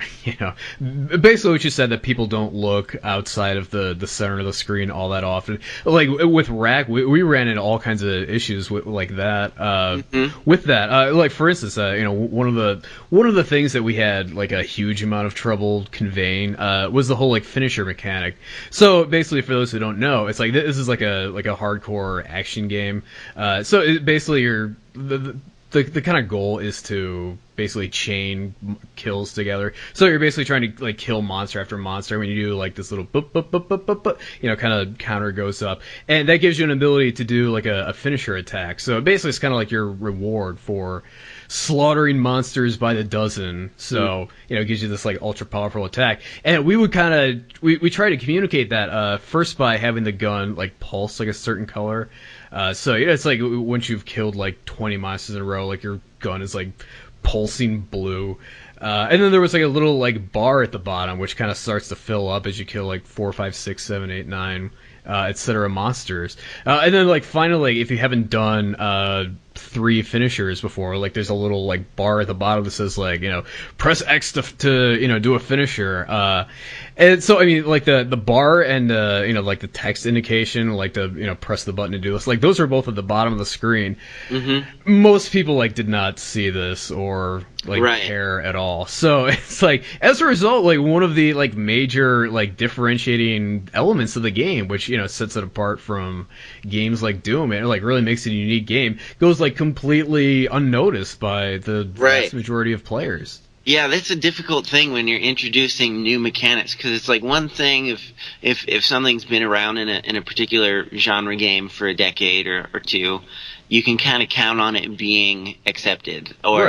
basically what you said, that people don't look outside of the center of the screen all that often. Like with Rack, we ran into all kinds of issues with like that. With that, like for instance, one of the things that we had like a huge amount of trouble conveying was the whole like finisher mechanic. So basically, for those who don't know, it's like this is like a hardcore action game. So basically the kind of goal is to basically chain kills together. So you're basically trying to like kill monster after monster. When you do like this little boop, boop, boop, boop, boop, boop, kind of counter goes up, and that gives you an ability to do like a finisher attack. So basically it's kind of like your reward for slaughtering monsters by the dozen. So it gives you this like ultra powerful attack. And we would kind of we try to communicate that first by having the gun like pulse like a certain color. So it's like once you've killed like 20 monsters in a row, like your gun is like pulsing blue. And then there was like a little like bar at the bottom which kind of starts to fill up as you kill like 4, 5, 6, 7, 8, 9, etc. monsters. And then like finally, if you haven't done 3 finishers before, like there's a little like bar at the bottom that says like press X to do a finisher. And so I mean like the bar and like the text indication, like the press the button to do this, like those are both at the bottom of the screen. Most people like did not see this or like care at all. So it's like as a result, like one of the like major like differentiating elements of the game, which sets it apart from games like Doom, and like really makes it a unique game, goes like completely unnoticed by the vast majority of players. Yeah, that's a difficult thing when you're introducing new mechanics, because it's like one thing if something's been around in a particular genre game for a decade or two, you can kind of count on it being accepted, or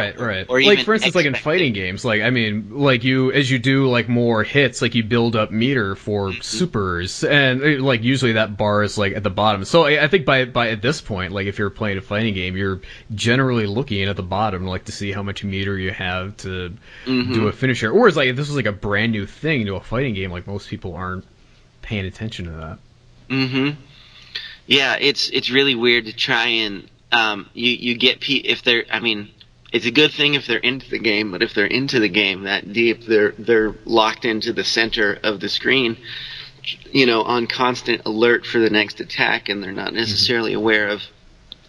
or even like for instance, like in fighting games, like I mean, like as you do like more hits, like you build up meter for supers, and like usually that bar is like at the bottom. So I think by at this point, like if you're playing a fighting game, you're generally looking at the bottom like to see how much meter you have to do a finisher. Or it's like if this was like a brand new thing to a fighting game, like most people aren't paying attention to that. Yeah, it's really weird to try and you get if they're, I mean, it's a good thing if they're into the game, but if they're into the game that deep, they're locked into the center of the screen, on constant alert for the next attack, and they're not necessarily aware of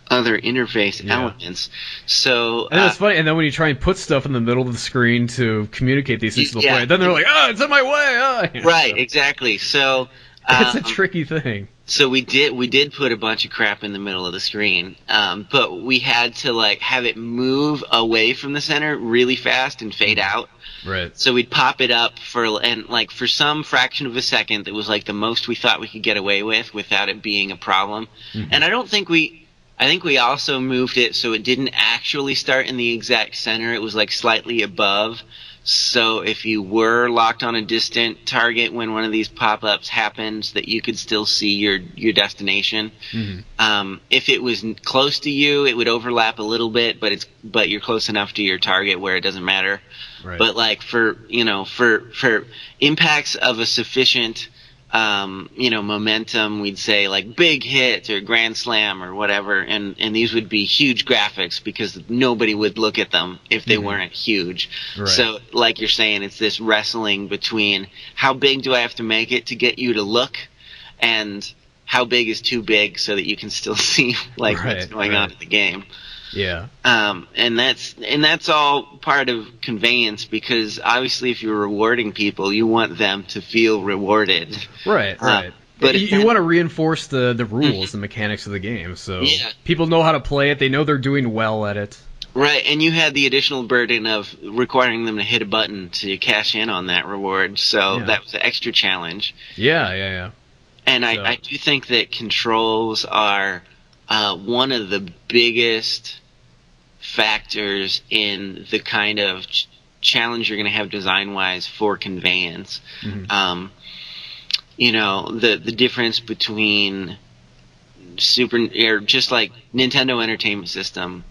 other interface elements. So and it's funny, and then when you try and put stuff in the middle of the screen to communicate these things to the player, then they're like, it's in my way. Right, exactly. So it's a tricky thing. So we did put a bunch of crap in the middle of the screen, but we had to like have it move away from the center really fast and fade out. Right. So we'd pop it up for some fraction of a second that was like the most we thought we could get away with without it being a problem. Mm-hmm. And I think we also moved it so it didn't actually start in the exact center. It was like slightly above. So if you were locked on a distant target when one of these pop-ups happens, that you could still see your destination. Mm-hmm. If it was close to you, it would overlap a little bit, but you're close enough to your target where it doesn't matter. Right. But like for impacts of a sufficient momentum, we'd say like big hit or grand slam or whatever, and these would be huge graphics because nobody would look at them if they weren't huge. Right. So like you're saying, it's this wrestling between how big do I have to make it to get you to look, and how big is too big so that you can still see like what's going on in the game. Yeah. And that's all part of Conveyance, because obviously if you're rewarding people, you want them to feel rewarded. Right. But you want to reinforce the rules, the mechanics of the game, so people know how to play it. They know they're doing well at it. Right, and you had the additional burden of requiring them to hit a button to cash in on that reward, so that was an extra challenge. Yeah. And I do think that controls are one of the biggest factors in the kind of challenge you're going to have design-wise for Conveyance. Mm-hmm. The difference between just like Nintendo Entertainment System,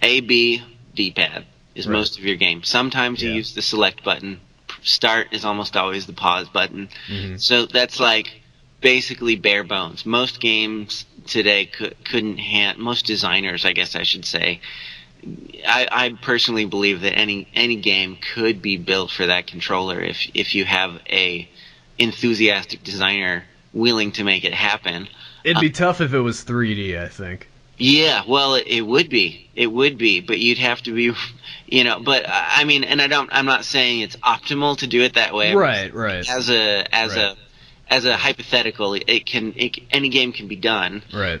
A, B, D-pad is most of your game. Sometimes you use the select button. Start is almost always the pause button. Mm-hmm. So that's like basically bare bones. Most games today couldn't most designers, I guess I should say. I personally believe that any game could be built for that controller if you have a enthusiastic designer willing to make it happen. It'd be tough if it was 3D, I think. Yeah, well, it would be, but you'd have to be, But I mean, and I'm not saying it's optimal to do it that way. Right. As a hypothetical, any game can be done. Right.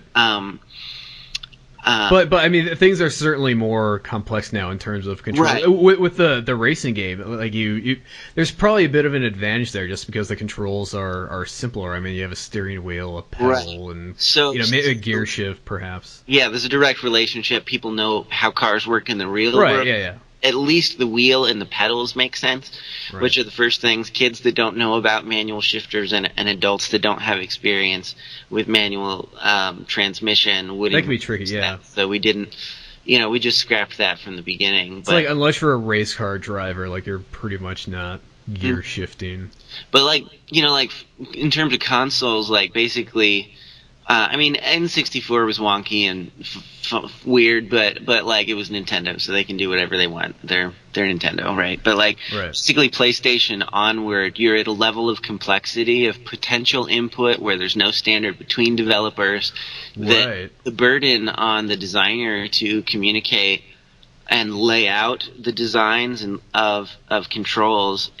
But I mean, things are certainly more complex now in terms of control. Right. With the racing game, like you, there's probably a bit of an advantage there just because the controls are simpler. I mean, you have a steering wheel, a pedal, and maybe a gear shift, perhaps. Yeah, there's a direct relationship. People know how cars work in the real world. Right. Yeah. At least the wheel and the pedals make sense, which are the first things. Kids that don't know about manual shifters and adults that don't have experience with manual transmission wouldn't. That can be tricky, yeah. So we didn't, we just scrapped that from the beginning. It's like, unless you're a race car driver, like you're pretty much not gear shifting. But like in terms of consoles, like basically. I mean, N64 was wonky and weird, but like it was Nintendo, so they can do whatever they want. They're Nintendo, right? But basically PlayStation onward, you're at a level of complexity of potential input where there's no standard between developers. That the burden on the designer to communicate and lay out the designs of controls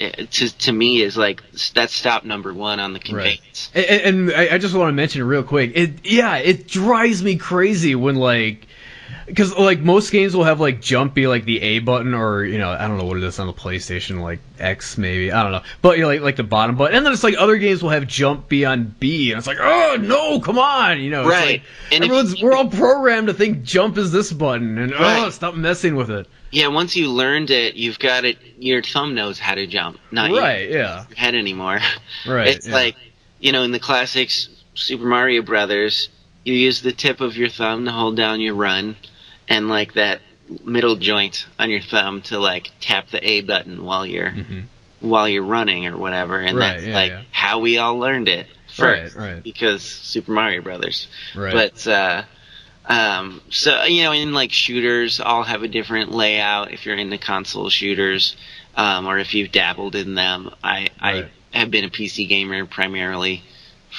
to me is like that's stop number one on the Conveyance. Right. And I just want to mention real quick. It drives me crazy when because like most games will have like jump be like the A button or I don't know what it is on the PlayStation, like X maybe, I don't know, but like the bottom button, and then it's like other games will have jump be on B, and it's like, oh no, come on, it's right? Like, and we're all programmed to think jump is this button, and stop messing with it. Yeah, once you learned it, you've got it. Your thumb knows how to jump, not your head anymore. Right. It's like in the classics Super Mario Brothers, you use the tip of your thumb to hold down your run, and like that middle joint on your thumb to like tap the A button while you're running or whatever, and that's how we all learned it first, right. Because Super Mario Brothers. Right. But so in like shooters, all have a different layout. If you're into console shooters, or if you've dabbled in them, I have been a PC gamer primarily.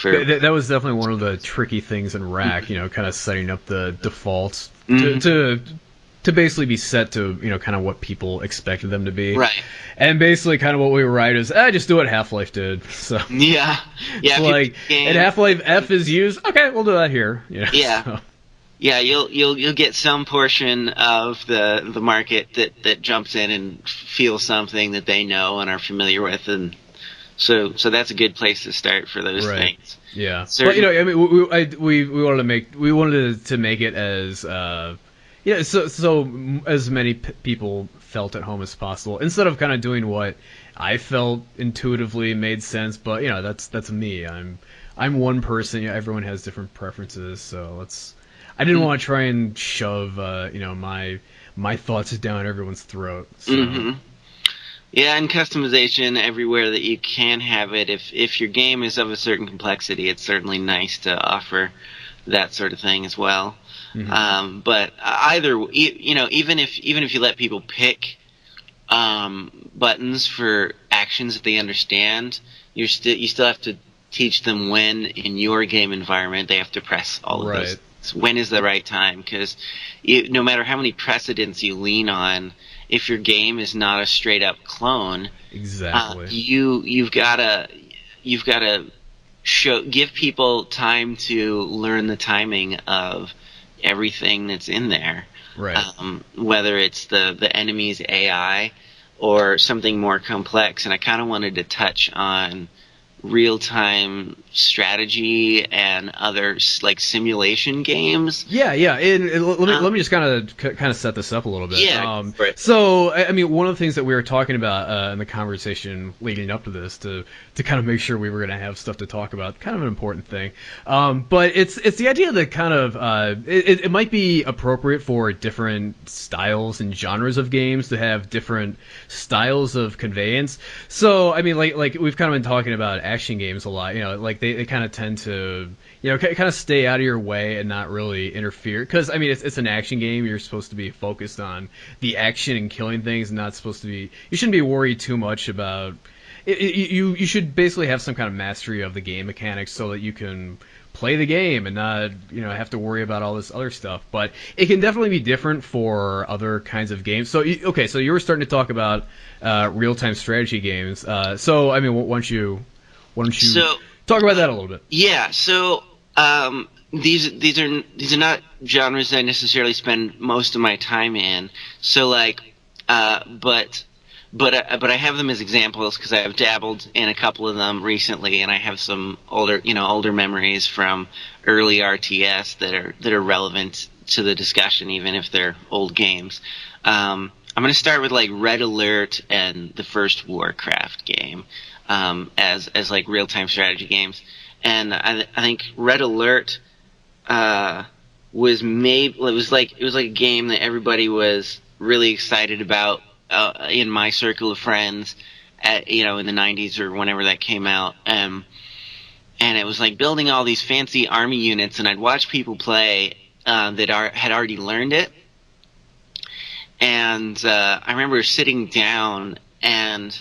That was definitely one of the tricky things in Rack, kind of setting up the defaults to to basically be set to, kind of what people expected them to be. Right. And basically kind of what we were right is, just do what Half-Life did. So Yeah. it's like, and Half-Life F is used, okay, we'll do that here. Yeah. So. Yeah, you'll get some portion of the market that jumps in and feels something that they know and are familiar with, and so that's a good place to start for those things. Yeah, but I mean, we wanted to make it as so as many people felt at home as possible, instead of kind of doing what I felt intuitively made sense. But that's me. I'm one person. Everyone has different preferences, so I didn't want to try and shove my thoughts down everyone's throat. So. Mm-hmm. Yeah, and customization everywhere that you can have it. If your game is of a certain complexity, it's certainly nice to offer that sort of thing as well. Mm-hmm. But even if you let people pick buttons for actions that they understand, you still have to teach them when in your game environment they have to press all of those. When is the right time? Because no matter how many precedents you lean on, if your game is not a straight up clone, exactly, you've got to give people time to learn the timing of everything that's in there. Right. Whether it's the enemy's AI or something more complex, and I kind of wanted to touch on real-time strategy and other like simulation games. Yeah, and let me just kind of set this up a little bit. Yeah. Right. So, I mean, one of the things that we were talking about in the conversation leading up to this, to kind of make sure we were going to have stuff to talk about, kind of an important thing. But it's the idea that kind of it might be appropriate for different styles and genres of games to have different styles of conveyance. So, I mean, like we've kind of been talking about action games a lot. Like they kind of tend to, kind of stay out of your way and not really interfere. Because, I mean, it's an action game. You're supposed to be focused on the action and killing things, and not supposed to be. You shouldn't be worried too much about. You should basically have some kind of mastery of the game mechanics so that you can play the game and not have to worry about all this other stuff. But it can definitely be different for other kinds of games. So so you were starting to talk about real-time strategy games. So I mean, why don't you talk about that a little bit? Yeah. So these are not genres I necessarily spend most of my time in. So but I have them as examples because I have dabbled in a couple of them recently, and I have some older memories from early RTS that are relevant to the discussion, even if they're old games. I'm going to start with like Red Alert and the first Warcraft game as like real time strategy games, and I think Red Alert was made. It was like a game that everybody was really excited about. In my circle of friends, in the 90s or whenever that came out, and it was like building all these fancy army units, and I'd watch people play that had already learned it, and I remember sitting down and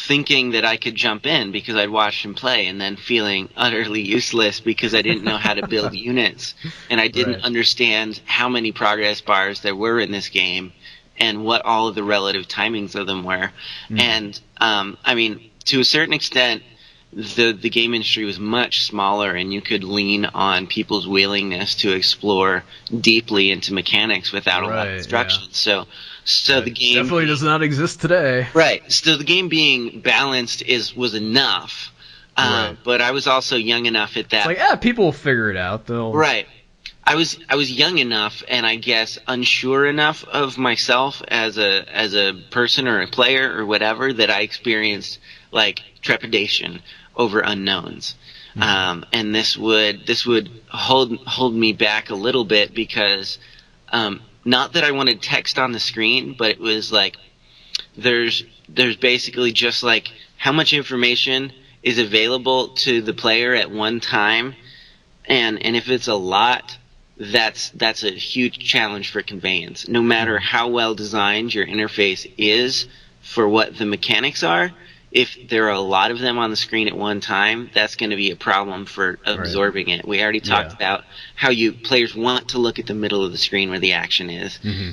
thinking that I could jump in because I'd watched him play, and then feeling utterly useless because I didn't know how to build units, and I didn't understand how many progress bars there were in this game, and what all of the relative timings of them were. Mm. And, I mean, to a certain extent, the game industry was much smaller, and you could lean on people's willingness to explore deeply into mechanics without a lot of instructions. Yeah. So the game definitely does not exist today. Right. So the game being balanced was enough. But I was also young enough at that. It's like, people will figure it out. Right. I was young enough, and I guess unsure enough of myself as a person or a player or whatever, that I experienced like trepidation over unknowns. Mm-hmm. And this would hold me back a little bit because not that I wanted text on the screen, but it was like there's basically just like how much information is available to the player at one time, and if it's a lot, that's a huge challenge for conveyance. No matter how well designed your interface is for what the mechanics are, if there are a lot of them on the screen at one time, that's going to be a problem for absorbing it. We already talked about how players want to look at the middle of the screen where the action is. Mm-hmm.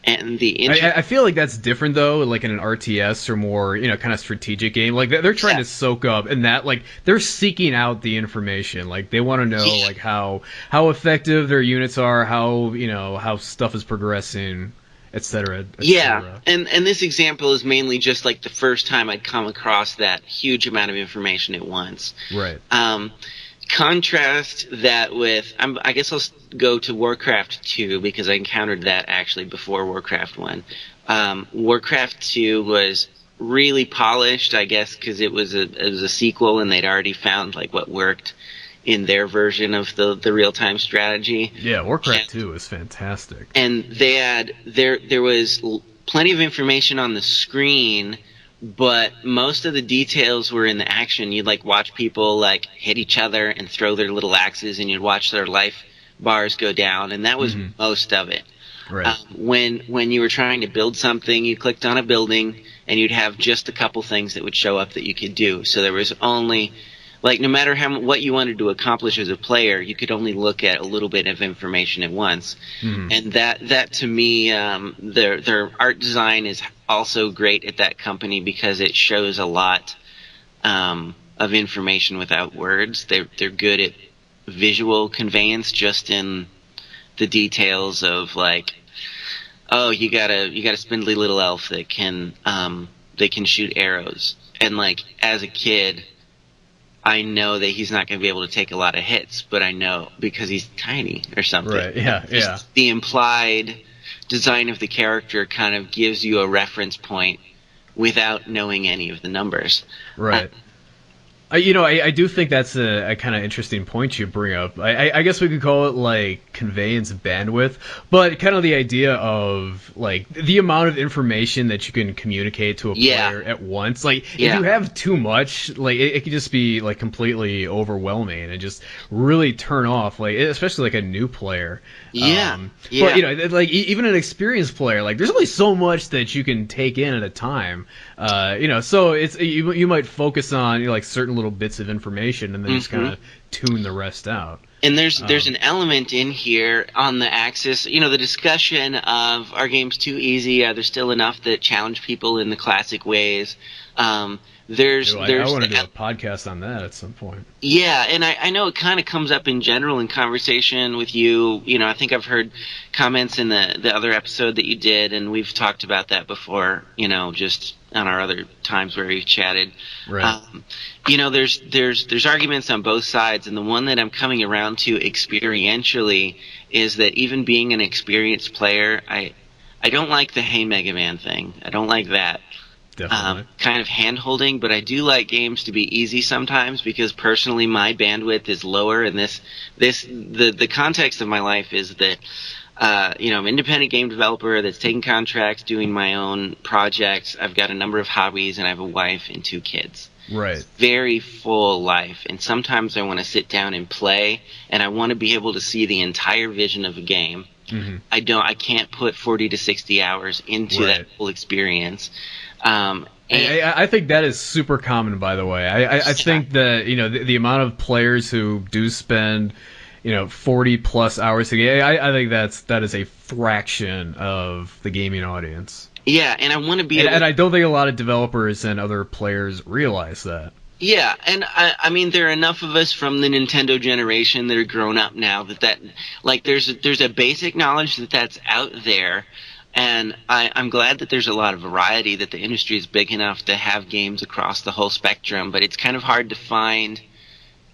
And the I feel like that's different though, like in an RTS or more, kind of strategic game. Like they're trying to soak up, and that like they're seeking out the information. Like they want to know like how effective their units are, how stuff is progressing, etc. Yeah, and this example is mainly just like the first time I'd come across that huge amount of information at once. Right. Contrast that with, I guess I'll go to Warcraft 2 because I encountered that actually before Warcraft 1. Warcraft 2 was really polished, I guess, because it was a sequel and they'd already found like what worked in their version of the real-time strategy. Yeah, Warcraft 2 is fantastic. And they had there was plenty of information on the screen, but most of the details were in the action. You'd like watch people like hit each other and throw their little axes, and you'd watch their life bars go down, and that was most of it. Right. When you were trying to build something, you clicked on a building, and you'd have just a couple things that would show up that you could do. So there was only, like, no matter what you wanted to accomplish as a player, you could only look at a little bit of information at once. And that to me, their art design is also great at that company because it shows a lot of information without words. They're good at visual conveyance, just in the details of like, oh, you got a spindly little elf that can shoot arrows, and like as a kid, I know that he's not going to be able to take a lot of hits, but I know because he's tiny or something. Right. Yeah. Yeah. The implied design of the character kind of gives you a reference point without knowing any of the numbers. Right. I do think that's a kind of interesting point you bring up. I guess we could call it like conveyance bandwidth, but kind of the idea of like the amount of information that you can communicate to a player at once. Like if you have too much, like it could just be like completely overwhelming and just really turn off, like especially like a new player. But like even an experienced player, like there's only so much that you can take in at a time. So it's you might focus on like certain little bits of information and then just kind of tune the rest out. And there's an element in here on the axis, the discussion of are games too easy? Are there still enough that challenge people in the classic ways? I want to do a podcast on that at some point. Yeah, and I know it kind of comes up in general in conversation with you. I think I've heard comments in the other episode that you did, and we've talked about that before, just on our other times where we've chatted. Right. There's arguments on both sides, and the one that I'm coming around to experientially is that even being an experienced player, I don't like the Hey Mega Man thing. I don't like that. Kind of hand-holding, but I do like games to be easy sometimes because personally my bandwidth is lower, and the context of my life is that I'm an independent game developer that's taking contracts, doing my own projects. I've got a number of hobbies, and I have a wife and 2 kids. Right. Very full life, and sometimes I want to sit down and play, and I want to be able to see the entire vision of a game. I can't put 40 to 60 hours into that full experience. I think that is super common, by the way. I think that the amount of players who do spend 40 plus hours a game, I think that is a fraction of the gaming audience. Yeah, and I want to be and I don't think a lot of developers and other players realize that. Yeah, and I mean there are enough of us from the Nintendo generation that are grown up now that like there's a basic knowledge that's out there. And I'm glad that there's a lot of variety, that the industry is big enough to have games across the whole spectrum, but it's kind of hard to find.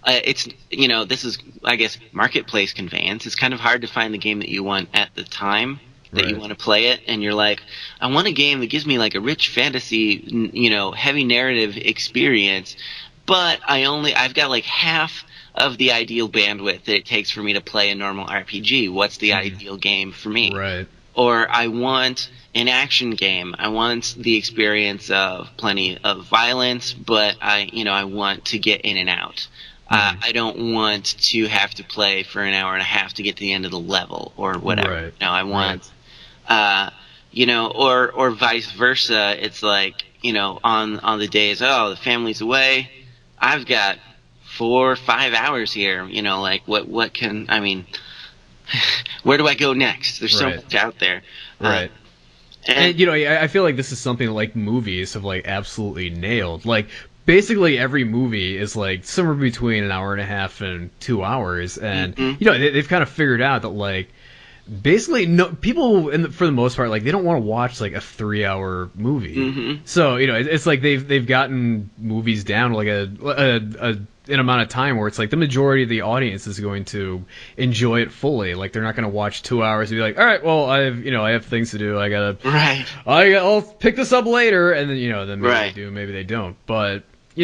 This is, I guess, marketplace conveyance. It's kind of hard to find the game that you want at the time that you want to play it, and you're like, I want a game that gives me like a rich fantasy, heavy narrative experience, but I've got like half of the ideal bandwidth that it takes for me to play a normal RPG. What's the ideal game for me? Right. Or I want an action game. I want the experience of plenty of violence, but I want to get in and out. I don't want to have to play for an hour and a half to get to the end of the level or whatever. Right. I want, or vice versa. It's like, on the days, the family's away, I've got 4 or 5 hours here. What can, where do I go next? There's so Right. much out there. Right. And I feel like this is something like movies have like absolutely nailed. Like basically every movie is like somewhere between an hour and a half and 2 hours, and they've kind of figured out that like basically no people for the most part like they don't want to watch like a 3-hour movie. So it's like they've gotten movies down like an amount of time where it's like the majority of the audience is going to enjoy it fully. Like they're not going to watch 2 hours and be like, all right, well I have things to do. I'll pick this up later, and then maybe they do, maybe they don't. But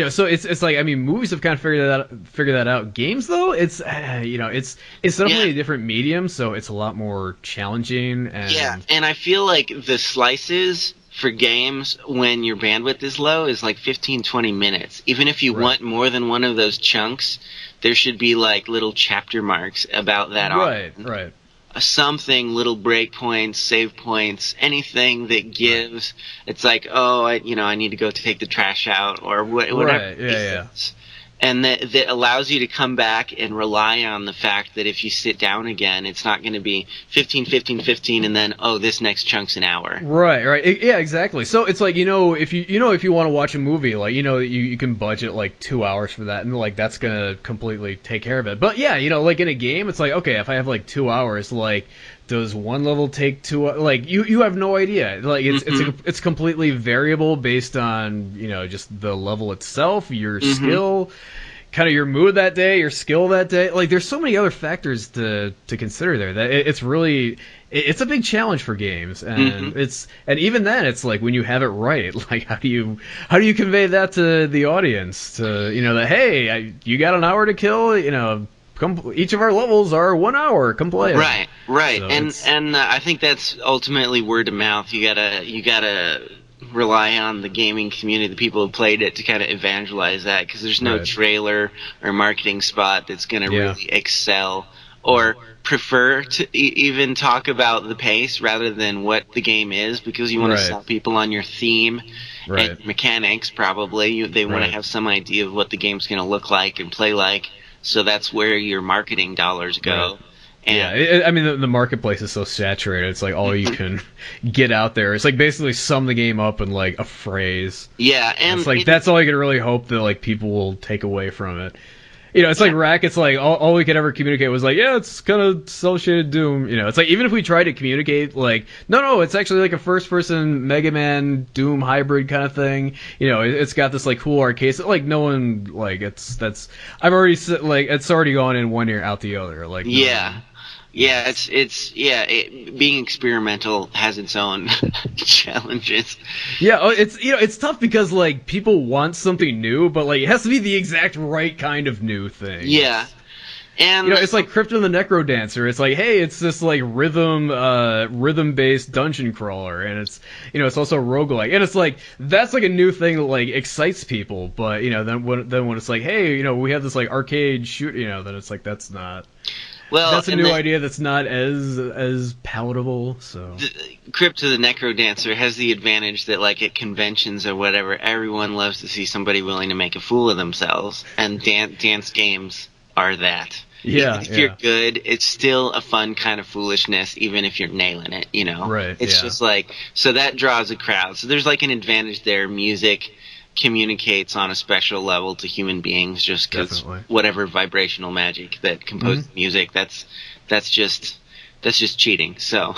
so it's like, I mean, movies have kind of figured that out. Games though, it's definitely a different medium, so it's a lot more challenging. And I feel like the slices for games when your bandwidth is low is like 15-20 minutes. Even if you want more than one of those chunks, there should be like little chapter marks about that. Right. Something, little break points, save points, anything that gives. It's like, I need to go take the trash out or whatever. Right. Yeah. And that allows you to come back and rely on the fact that if you sit down again, it's not going to be 15, and then, this next chunk's an hour. Right. Yeah, exactly. So it's like, if you want to watch a movie, like, you can budget like 2 hours for that, and like that's going to completely take care of it. But yeah, like in a game, it's like, okay, if I have like 2 hours, like, does one level take 2 hours? Like, you have no idea. Like, it's completely variable based on, just the level itself, your skill, kind of your mood that day, your skill that day. Like, there's so many other factors to consider there that it's really, it's a big challenge for games. And and even then, it's like, when you have it right, like, how do you convey that to the audience? To, that, hey, you got an hour to kill, each of our levels are 1 hour. Come play it. Right. So and I think that's ultimately word of mouth. You gotta rely on the gaming community, the people who played it, to kind of evangelize that, because there's no trailer or marketing spot that's going to really excel or prefer to even talk about the pace rather than what the game is, because you want to sell people on your theme and mechanics. Probably they want to have some idea of what the game's going to look like and play like. So that's where your marketing dollars go. And I mean, the marketplace is so saturated. It's like all you can get out there. It's like basically sum the game up in like a phrase. Yeah, and it's like that's all you can really hope that like people will take away from it. It's like Rack. It's like all we could ever communicate was like, it's kind of cel-shaded Doom. It's like even if we tried to communicate like, no, it's actually like a first-person Mega Man Doom hybrid kind of thing. It's got this like cool arcade. So, like no one like I've already like it's already gone in one ear out the other. Like being experimental has its own challenges. Yeah, it's tough because like people want something new, but like it has to be the exact right kind of new thing. Yeah. And it's like Crypt of the Necro Dancer. It's like, hey, it's this like rhythm-based dungeon crawler, and it's it's also roguelike, and it's like that's like a new thing that like excites people. But then when it's like, hey, we have this like arcade shoot, then it's like that's not. Well, that's a new idea that's not as palatable. So Crypt of the Necro Dancer has the advantage that, like, at conventions or whatever, everyone loves to see somebody willing to make a fool of themselves, and dance games are that. Yeah, even if you're good, it's still a fun kind of foolishness, even if you're nailing it. Right? It's just like, so that draws a crowd. So there's like an advantage there. Music communicates on a special level to human beings, just because whatever vibrational magic that composes music, that's just cheating. So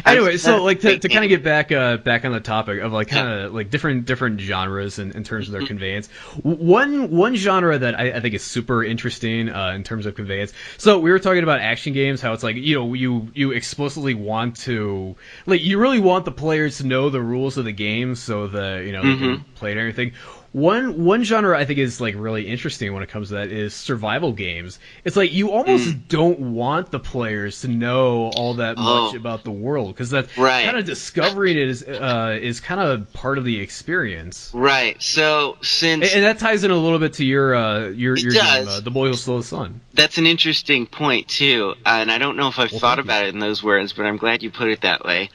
anyway, so like to kind of get back on the topic of like kind of like different genres in terms of their conveyance. One genre that I think is super interesting in terms of conveyance. So we were talking about action games, how it's like you explicitly want to, like, you really want the players to know the rules of the game so that they can play it and everything. One genre I think is like really interesting when it comes to that is survival games. It's like you almost don't want the players to know all that much about the world, because that kind of discovering it is kind of part of the experience. Right. So and that ties in a little bit to your game, The Boy Who Stole the Sun. That's an interesting point too, and I don't know if I've thought about it in those words, but I'm glad you put it that way,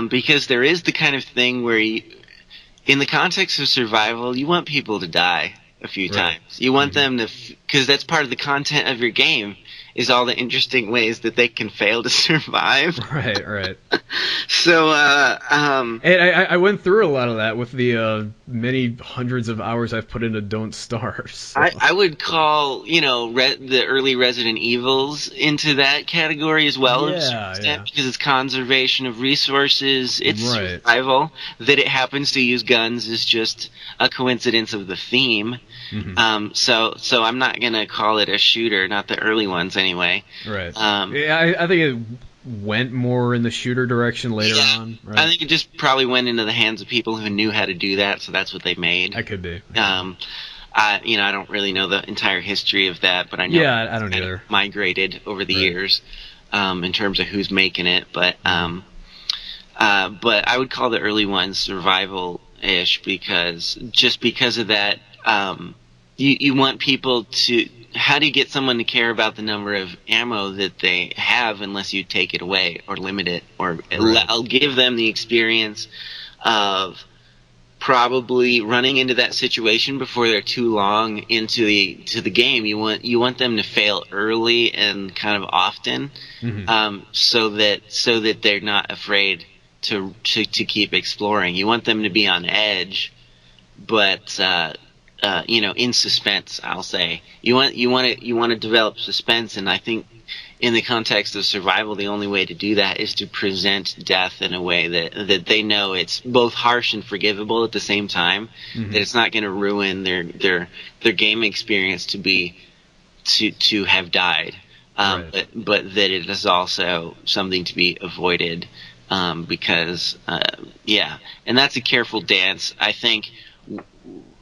because there is the kind of thing where in the context of survival, you want people to die a few times. You want them to, because that's part of the content of your game, is all the interesting ways that they can fail to survive. Right. So, And I went through a lot of that with the many hundreds of hours I've put into Don't Starve. So. I would call, the early Resident Evils into that category as well, Yeah. because it's conservation of resources, it's Right. survival. That it happens to use guns is just a coincidence of the theme. Mm-hmm. So I'm not gonna call it a shooter, not the early ones anyway. Right. I think it went more in the shooter direction later on. Right? I think it just probably went into the hands of people who knew how to do that, so that's what they made. That could be. I don't really know the entire history of that, but I know I don't either. Migrated over the years in terms of who's making it, but I would call the early ones survival-ish because of that. You want people to. How do you get someone to care about the number of ammo that they have unless you take it away or limit it, or I'll give them the experience of probably running into that situation before they're too long into the game. You want them to fail early and kind of often, so that they're not afraid to keep exploring. You want them to be on edge, but in suspense. I'll say you want to develop suspense, and I think in the context of survival, the only way to do that is to present death in a way that they know it's both harsh and forgivable at the same time. That it's not going to ruin their game experience to have died, but that it is also something to be avoided, because and that's a careful dance.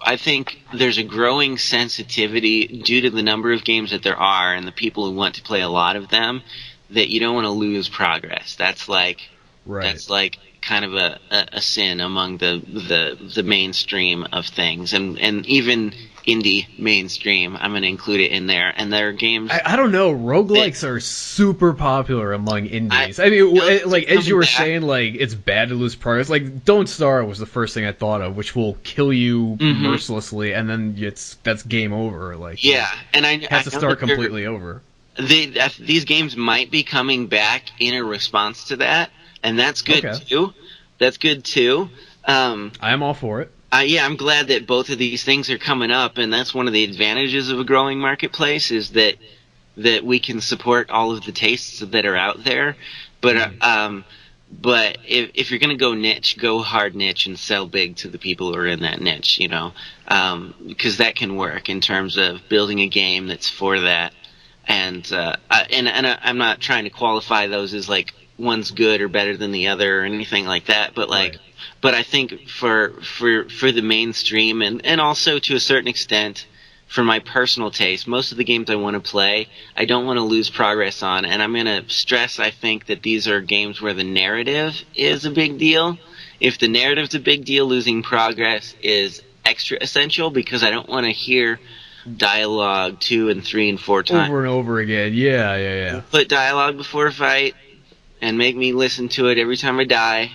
I think there's a growing sensitivity due to the number of games that there are and the people who want to play a lot of them, that you don't want to lose progress. That's like kind of a sin among the mainstream of things, and even indie mainstream. I'm going to include it in there. And there are games. I don't know. Roguelikes are super popular among indies. I mean, as you were saying, it's bad to lose progress. Like, Don't Starve was the first thing I thought of, which will kill you mercilessly, and then that's game over. And I have to start completely over. These games might be coming back in a response to that, and that's good too. That's good too. I'm all for it. I'm glad that both of these things are coming up, and that's one of the advantages of a growing marketplace, is that we can support all of the tastes that are out there. But but if you're going to go niche, go hard niche and sell big to the people who are in that niche, because that can work in terms of building a game that's for that. And I'm not trying to qualify those as like one's good or better than the other or anything like that, but But I think for the mainstream and also to a certain extent for my personal taste, most of the games I want to play, I don't want to lose progress on. And I'm going to stress, I think, that these are games where the narrative is a big deal. If the narrative's a big deal, losing progress is extra essential, because I don't want to hear dialogue 2 and 3 and 4 times. Over and over again. Yeah. Put dialogue before a fight and make me listen to it every time I die.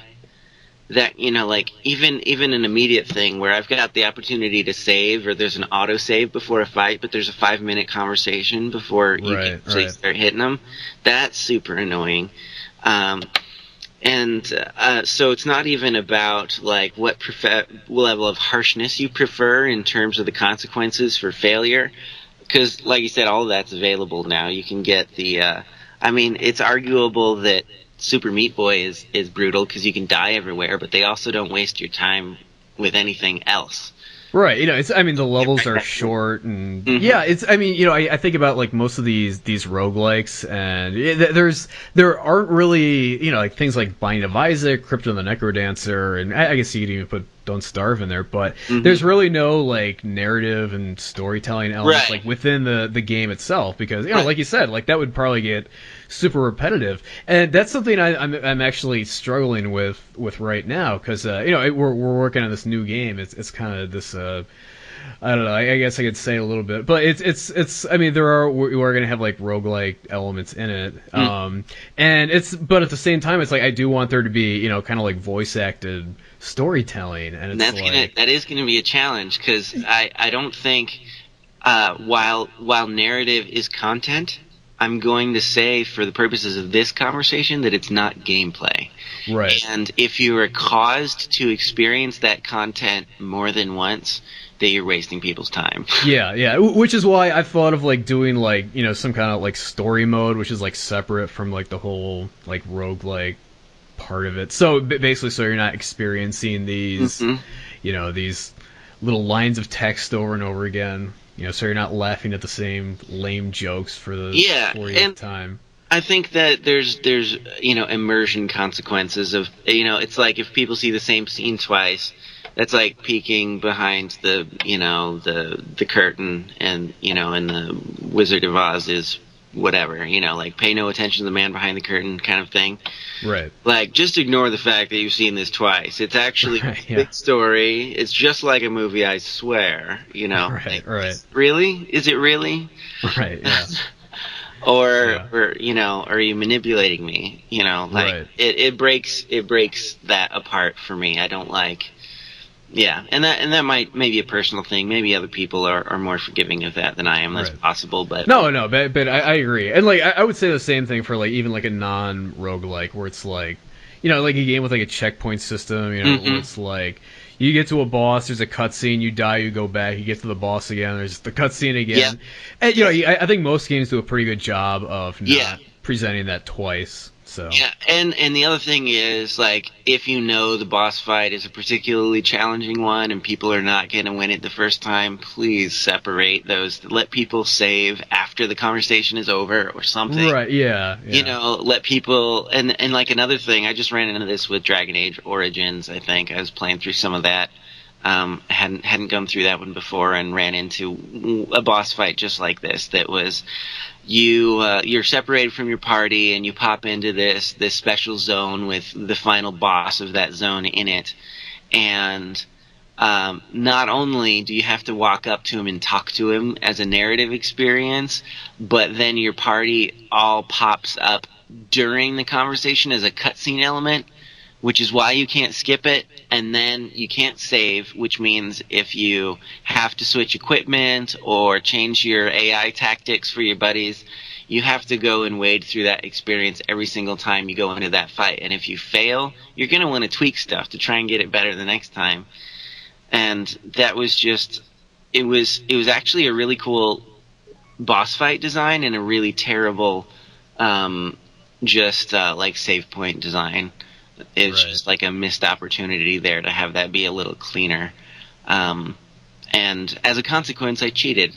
That, even an immediate thing where I've got the opportunity to save, or there's an auto save before a fight, but there's a 5-minute conversation before you can actually start hitting them. That's super annoying. So it's not even about what level of harshness you prefer in terms of the consequences for failure, because like you said, all of that's available now. You can get the it's arguable that Super Meat Boy is brutal because you can die everywhere, but they also don't waste your time with anything else. Right, the levels are short, and I think about most of these roguelikes, and there aren't really, things like Binding of Isaac, Crypt of the Necrodancer, and I guess you could even put Don't Starve in there, but there's really no narrative and storytelling elements within the game itself, because like you said, that would probably get super repetitive, and that's something I'm actually struggling with right now, because we're working on this new game. It's kind of this I don't know, I guess I could say a little bit, but it's we are going to have roguelike elements in it, but at the same time, it's I do want there to be kind of voice acted storytelling, and that is going to be a challenge, because I don't think while narrative is content, I'm going to say, for the purposes of this conversation, that it's not gameplay. Right. And if you are caused to experience that content more than once, that you're wasting people's time. Yeah. Which is why I thought of like doing like, you know, some kind of like story mode, which is like separate from like the whole like roguelike part of it. So basically, so you're not experiencing these, you know, these little lines of text over and over again. You know, so you're not laughing at the same lame jokes for the 40th time. I think that there's you know, immersion consequences of, you know, it's like if people see the same scene twice, that's like peeking behind the, you know, the curtain, and, you know, in the Wizard of Oz is whatever, you know, like pay no attention to the man behind the curtain kind of thing. Right. Like, just ignore the fact that you've seen this twice. It's actually a big story. It's just like a movie, I swear. You know. Right. Really? Is it really? Right. Yeah. or you know, are you manipulating me? You know, like it breaks that apart for me. I don't like. Yeah, and that might maybe a personal thing. Maybe other people are more forgiving of that than I am. That's possible, but no, but I agree. And like I would say the same thing for like even like a non-roguelike, where it's like, you know, like a game with like a checkpoint system, you know, where it's like you get to a boss, there's a cutscene, you die, you go back, you get to the boss again, there's the cutscene again. Yeah. And you know, I think most games do a pretty good job of not presenting that twice. So. Yeah, and the other thing is, like, if you know the boss fight is a particularly challenging one and people are not going to win it the first time, please separate those. Let people save after the conversation is over or something. Right, yeah. You know, let people... And like another thing, I just ran into this with Dragon Age Origins, I think. I was playing through some of that. Hadn't gone through that one before, and ran into a boss fight just like this that was... You're separated from your party, and you pop into this special zone with the final boss of that zone in it, and not only do you have to walk up to him and talk to him as a narrative experience, but then your party all pops up during the conversation as a cutscene element, which is why you can't skip it, and then you can't save, which means if you have to switch equipment or change your AI tactics for your buddies, you have to go and wade through that experience every single time you go into that fight. And if you fail, you're going to want to tweak stuff to try and get it better the next time. And that was just... It was actually a really cool boss fight design and a really terrible like save point design. It's just like a missed opportunity there to have that be a little cleaner. And as a consequence, I cheated.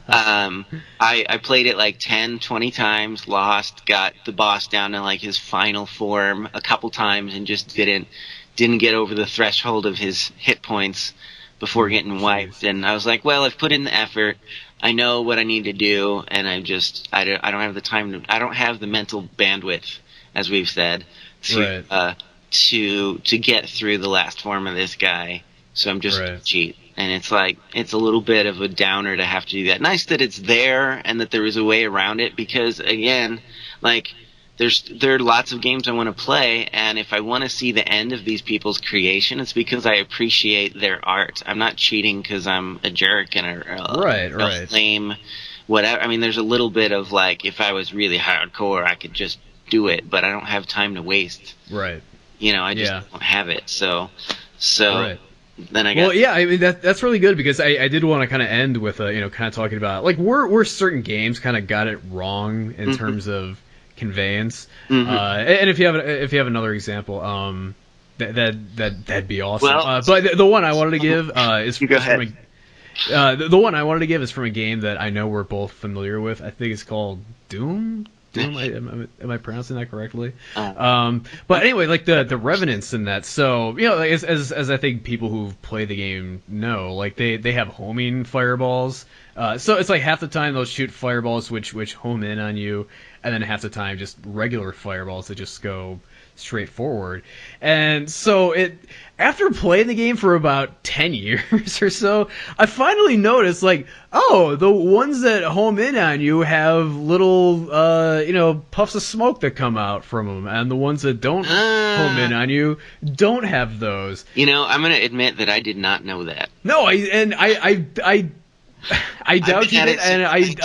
I played it like 10, 20 times, lost, got the boss down to like his final form a couple times, and just didn't get over the threshold of his hit points before getting wiped. And I was like, well, I've put in the effort. I know what I need to do, and I don't have the time I don't have the mental bandwidth, as we've said, to get through the last form of this guy. So I'm just gonna cheat. And it's like, it's a little bit of a downer to have to do that. Nice that it's there and that there is a way around it, because again, like, there are lots of games I want to play, and if I want to see the end of these people's creation, it's because I appreciate their art. I'm not cheating because I'm a jerk and a lame whatever. I mean, there's a little bit of like, if I was really hardcore, I could just do it, but I don't have time to waste. Right. You know, I just don't have it. So then I got... Well, yeah, I mean, that's really good, because I did want to kind of end with, you know, kind of talking about, like, where certain games kind of got it wrong in terms of Conveyance. And if you have another example, that'd be awesome. Well, but the one I wanted to give is go ahead. The one I wanted to give is from a game that I know we're both familiar with. I think it's called Doom. Am I pronouncing that correctly? But anyway, like the revenants in that. So, you know, like, as I think people who've played the game know, like they have homing fireballs. So it's like half the time they'll shoot fireballs which home in on you, and then half the time just regular fireballs that just go straight forward. And so after playing the game for about 10 years or so, I finally noticed, like, oh, the ones that home in on you have little, puffs of smoke that come out from them, and the ones that don't home in on you don't have those. You know, I'm going to admit that I did not know that. No, I I doubt you had did, it and I since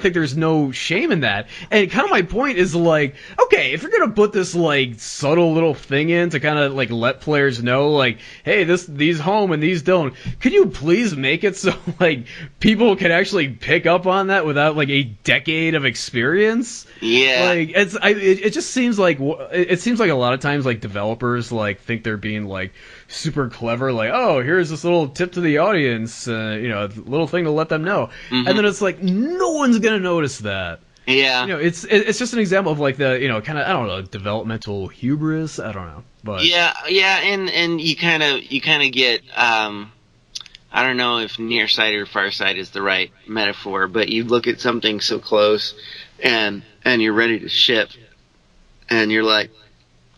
think there's no shame in that. And kind of my point is like, okay, if you're gonna put this like subtle little thing in to kind of like let players know like, hey, these home and these don't, could you please make it so like people can actually pick up on that without like a decade of experience? Yeah. Like it just seems like it seems like a lot of times like developers like think they're being like super clever, like, oh, here's this little tip to the audience, little thing to let them know, and then it's like no one's gonna notice that. Yeah. It's just an example of like the kind of, I don't know, developmental hubris. I don't know, but Yeah, and you kind of get I don't know if nearsight or farsight is the right metaphor, but you look at something so close and you're ready to ship, and you're like,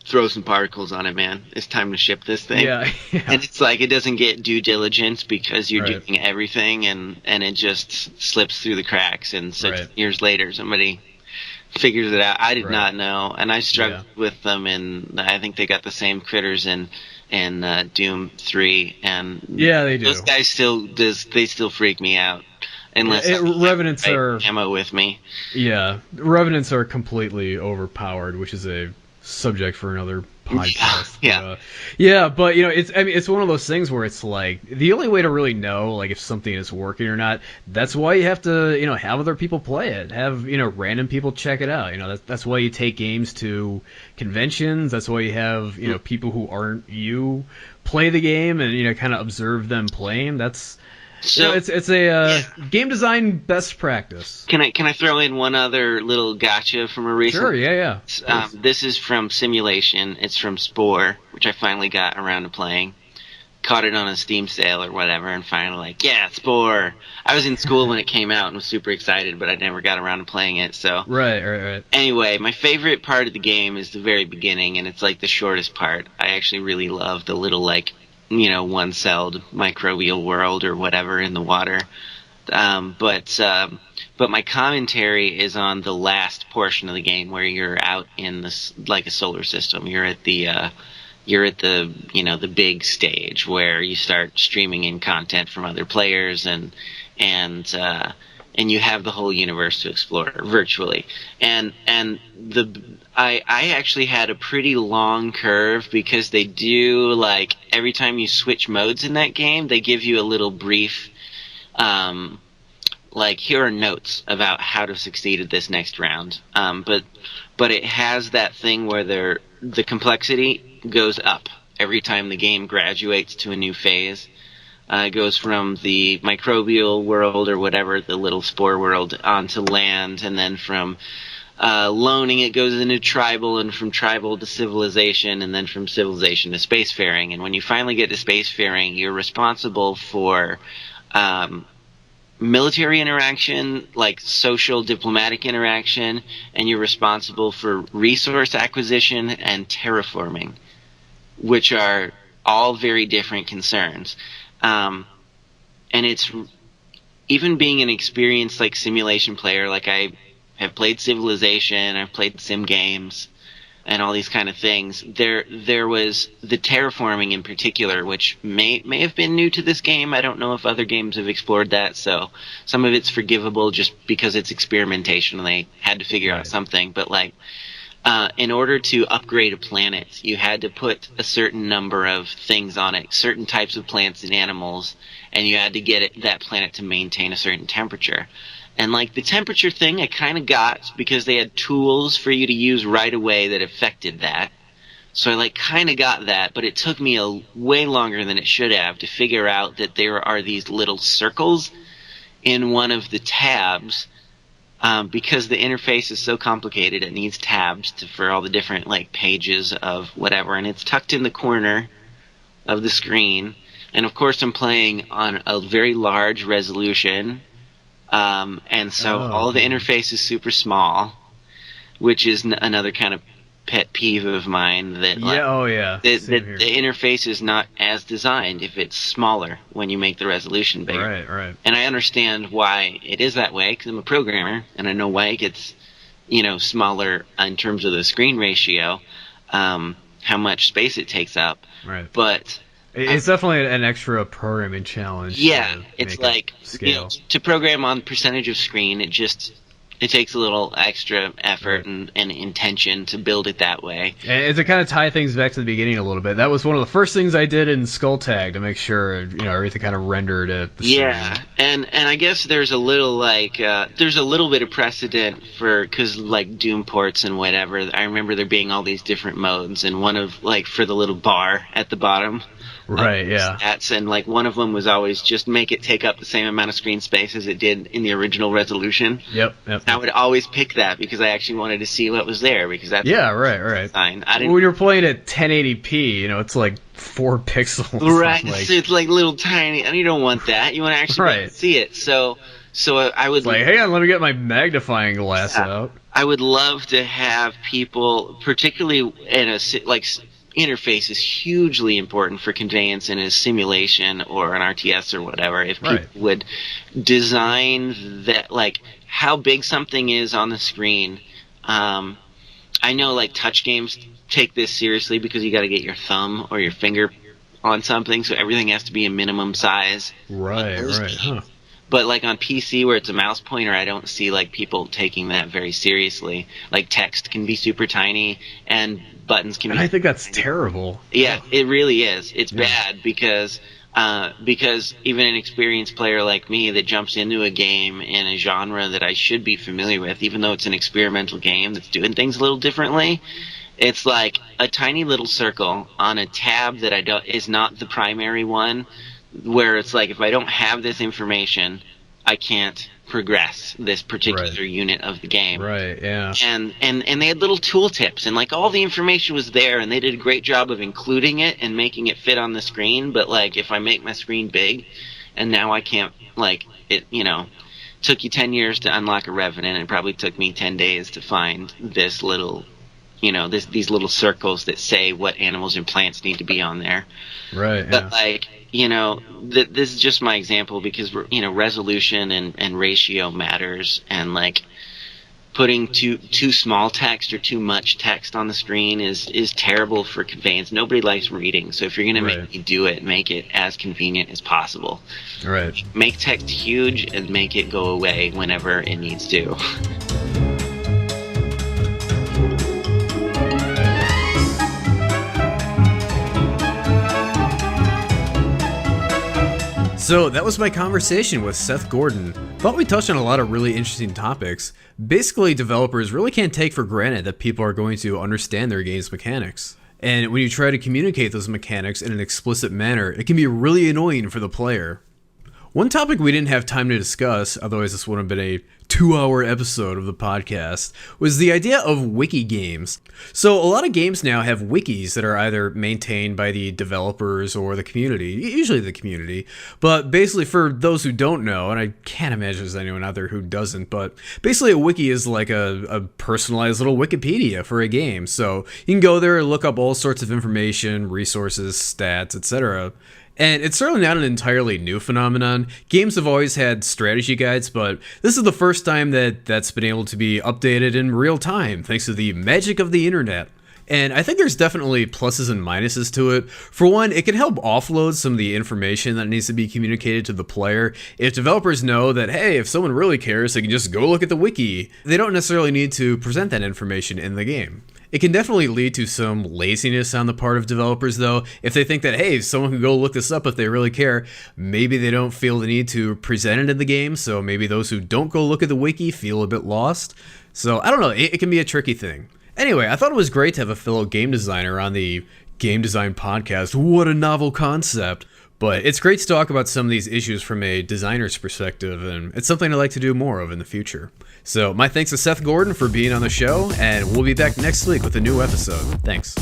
throw some particles on it, man. It's time to ship this thing. Yeah. And it's like it doesn't get due diligence because you're Right. doing everything, and it just slips through the cracks. And so Right. years later, somebody figures it out. I did Right. not know, and I struggled with them. And I think they got the same critters in Doom 3, and Yeah, they do. those guys still freak me out unless Revenants are ammo with me. Yeah, Revenants are completely overpowered, which is a subject for another podcast. Yeah. But it's one of those things where it's like the only way to really know like if something is working or not. That's why you have to have other people play it, have random people check it out. That's why you take games to conventions. That's why you have people who aren't you play the game and kind of observe them playing. That's So it's a game design best practice. Can I throw in one other little gotcha from a recent? Sure, yeah. This is from Simulation. It's from Spore, which I finally got around to playing. Caught it on a Steam sale or whatever, and finally like, yeah, Spore. I was in school when it came out and was super excited, but I never got around to playing it. So Right. Anyway, my favorite part of the game is the very beginning, and it's like the shortest part. I actually really love the little like one-celled microbial world or whatever in the water. But my commentary is on the last portion of the game where you're out in this like a solar system. You're at the the big stage where you start streaming in content from other players and you have the whole universe to explore virtually. I actually had a pretty long curve because they do like every time you switch modes in that game, they give you a little brief like here are notes about how to succeed at this next round. But it has that thing where the complexity goes up every time the game graduates to a new phase. It goes from the microbial world or whatever, the little spore world, onto land, and then from loaning it goes into tribal, and from tribal to civilization, and then from civilization to spacefaring. And when you finally get to spacefaring, you're responsible for military interaction, like social diplomatic interaction, and you're responsible for resource acquisition and terraforming, which are all very different concerns. And it's even being an experienced like simulation player, like I have played Civilization, I've played sim games, and all these kind of things. There was the terraforming in particular, which may have been new to this game. I don't know if other games have explored that, so some of it's forgivable just because it's experimentation and they had to figure out something. But like, in order to upgrade a planet, you had to put a certain number of things on it, certain types of plants and animals, and you had to get that planet to maintain a certain temperature. And like the temperature thing I kind of got because they had tools for you to use right away that affected that. So I like kind of got that, but it took me way longer than it should have to figure out that there are these little circles in one of the tabs. Because the interface is so complicated, it needs tabs for all the different like pages of whatever, and it's tucked in the corner of the screen. And of course, I'm playing on a very large resolution, and so all the interface is super small, which is another kind of pet peeve of mine. That the interface is not as designed if it's smaller when you make the resolution bigger. Right. And I understand why it is that way because I'm a programmer and I know why it gets smaller in terms of the screen ratio, how much space it takes up. Right. But It's definitely an extra programming challenge. Yeah, it's make like, it scale. to program on percentage of screen, it takes a little extra effort and intention to build it that way. And to kind of tie things back to the beginning a little bit, that was one of the first things I did in Skulltag to make sure everything kind of rendered at the Yeah, and I guess there's a little bit of precedent for, because like Doom ports and whatever. I remember there being all these different modes, and one of like for the little bar at the bottom. Right, yeah. Stats, and like one of them was always just make it take up the same amount of screen space as it did in the original resolution. Yep. I would always pick that because I actually wanted to see what was there, because that's right. Fine. When you're playing at 1080p, it's like 4 pixels. Right, it's like little tiny, and you don't want that. You want to actually be able to see it. So I would hang on, let me get my magnifying glass out. I would love to have people, particularly in a interface is hugely important for Conveyance in a simulation or an RTS or whatever. If people would design that, like how big something is on the screen. I know like touch games take this seriously because you got to get your thumb or your finger on something, so everything has to be a minimum size. Right. Huh. But like on PC where it's a mouse pointer, I don't see like people taking that very seriously. Like text can be super tiny and buttons can be. I think that's terrible. Yeah, it really is. It's bad because even an experienced player like me that jumps into a game in a genre that I should be familiar with, even though it's an experimental game that's doing things a little differently, it's like a tiny little circle on a tab that is not the primary one, where it's like if I don't have this information, I can't progress this particular unit of the game. Right, yeah. And they had little tooltips, and like all the information was there, and they did a great job of including it and making it fit on the screen. But like if I make my screen big, and now I can't, like it, took you 10 years to unlock a Revenant, and it probably took me 10 days to find this little, these little circles that say what animals and plants need to be on there. Right. But like, this is just my example because resolution and ratio matters, and like putting too small text or too much text on the screen is terrible for Conveyance. Nobody likes reading, so if you're gonna make me do it, make it as convenient as possible. Right. Make text huge and make it go away whenever it needs to. So that was my conversation with Seth Gorden. Thought we touched on a lot of really interesting topics. Basically, developers really can't take for granted that people are going to understand their game's mechanics. And when you try to communicate those mechanics in an explicit manner, it can be really annoying for the player. One topic we didn't have time to discuss, otherwise this would have been a 2-hour episode of the podcast, was the idea of wiki games. So a lot of games now have wikis that are either maintained by the developers or the community, usually the community. But basically, for those who don't know, and I can't imagine there's anyone out there who doesn't, but basically a wiki is like a personalized little Wikipedia for a game. So you can go there and look up all sorts of information, resources, stats, etc. And it's certainly not an entirely new phenomenon. Games have always had strategy guides, but this is the first time that that's been able to be updated in real time, thanks to the magic of the internet. And I think there's definitely pluses and minuses to it. For one, it can help offload some of the information that needs to be communicated to the player. If developers know that, hey, if someone really cares, they can just go look at the wiki. They don't necessarily need to present that information in the game. It can definitely lead to some laziness on the part of developers, though. If they think that, hey, someone can go look this up if they really care, maybe they don't feel the need to present it in the game, so maybe those who don't go look at the wiki feel a bit lost. So, I don't know, it can be a tricky thing. Anyway, I thought it was great to have a fellow game designer on the Game Design Podcast. What a novel concept. But it's great to talk about some of these issues from a designer's perspective, and it's something I'd like to do more of in the future. So my thanks to Seth Gorden for being on the show, and we'll be back next week with a new episode. Thanks.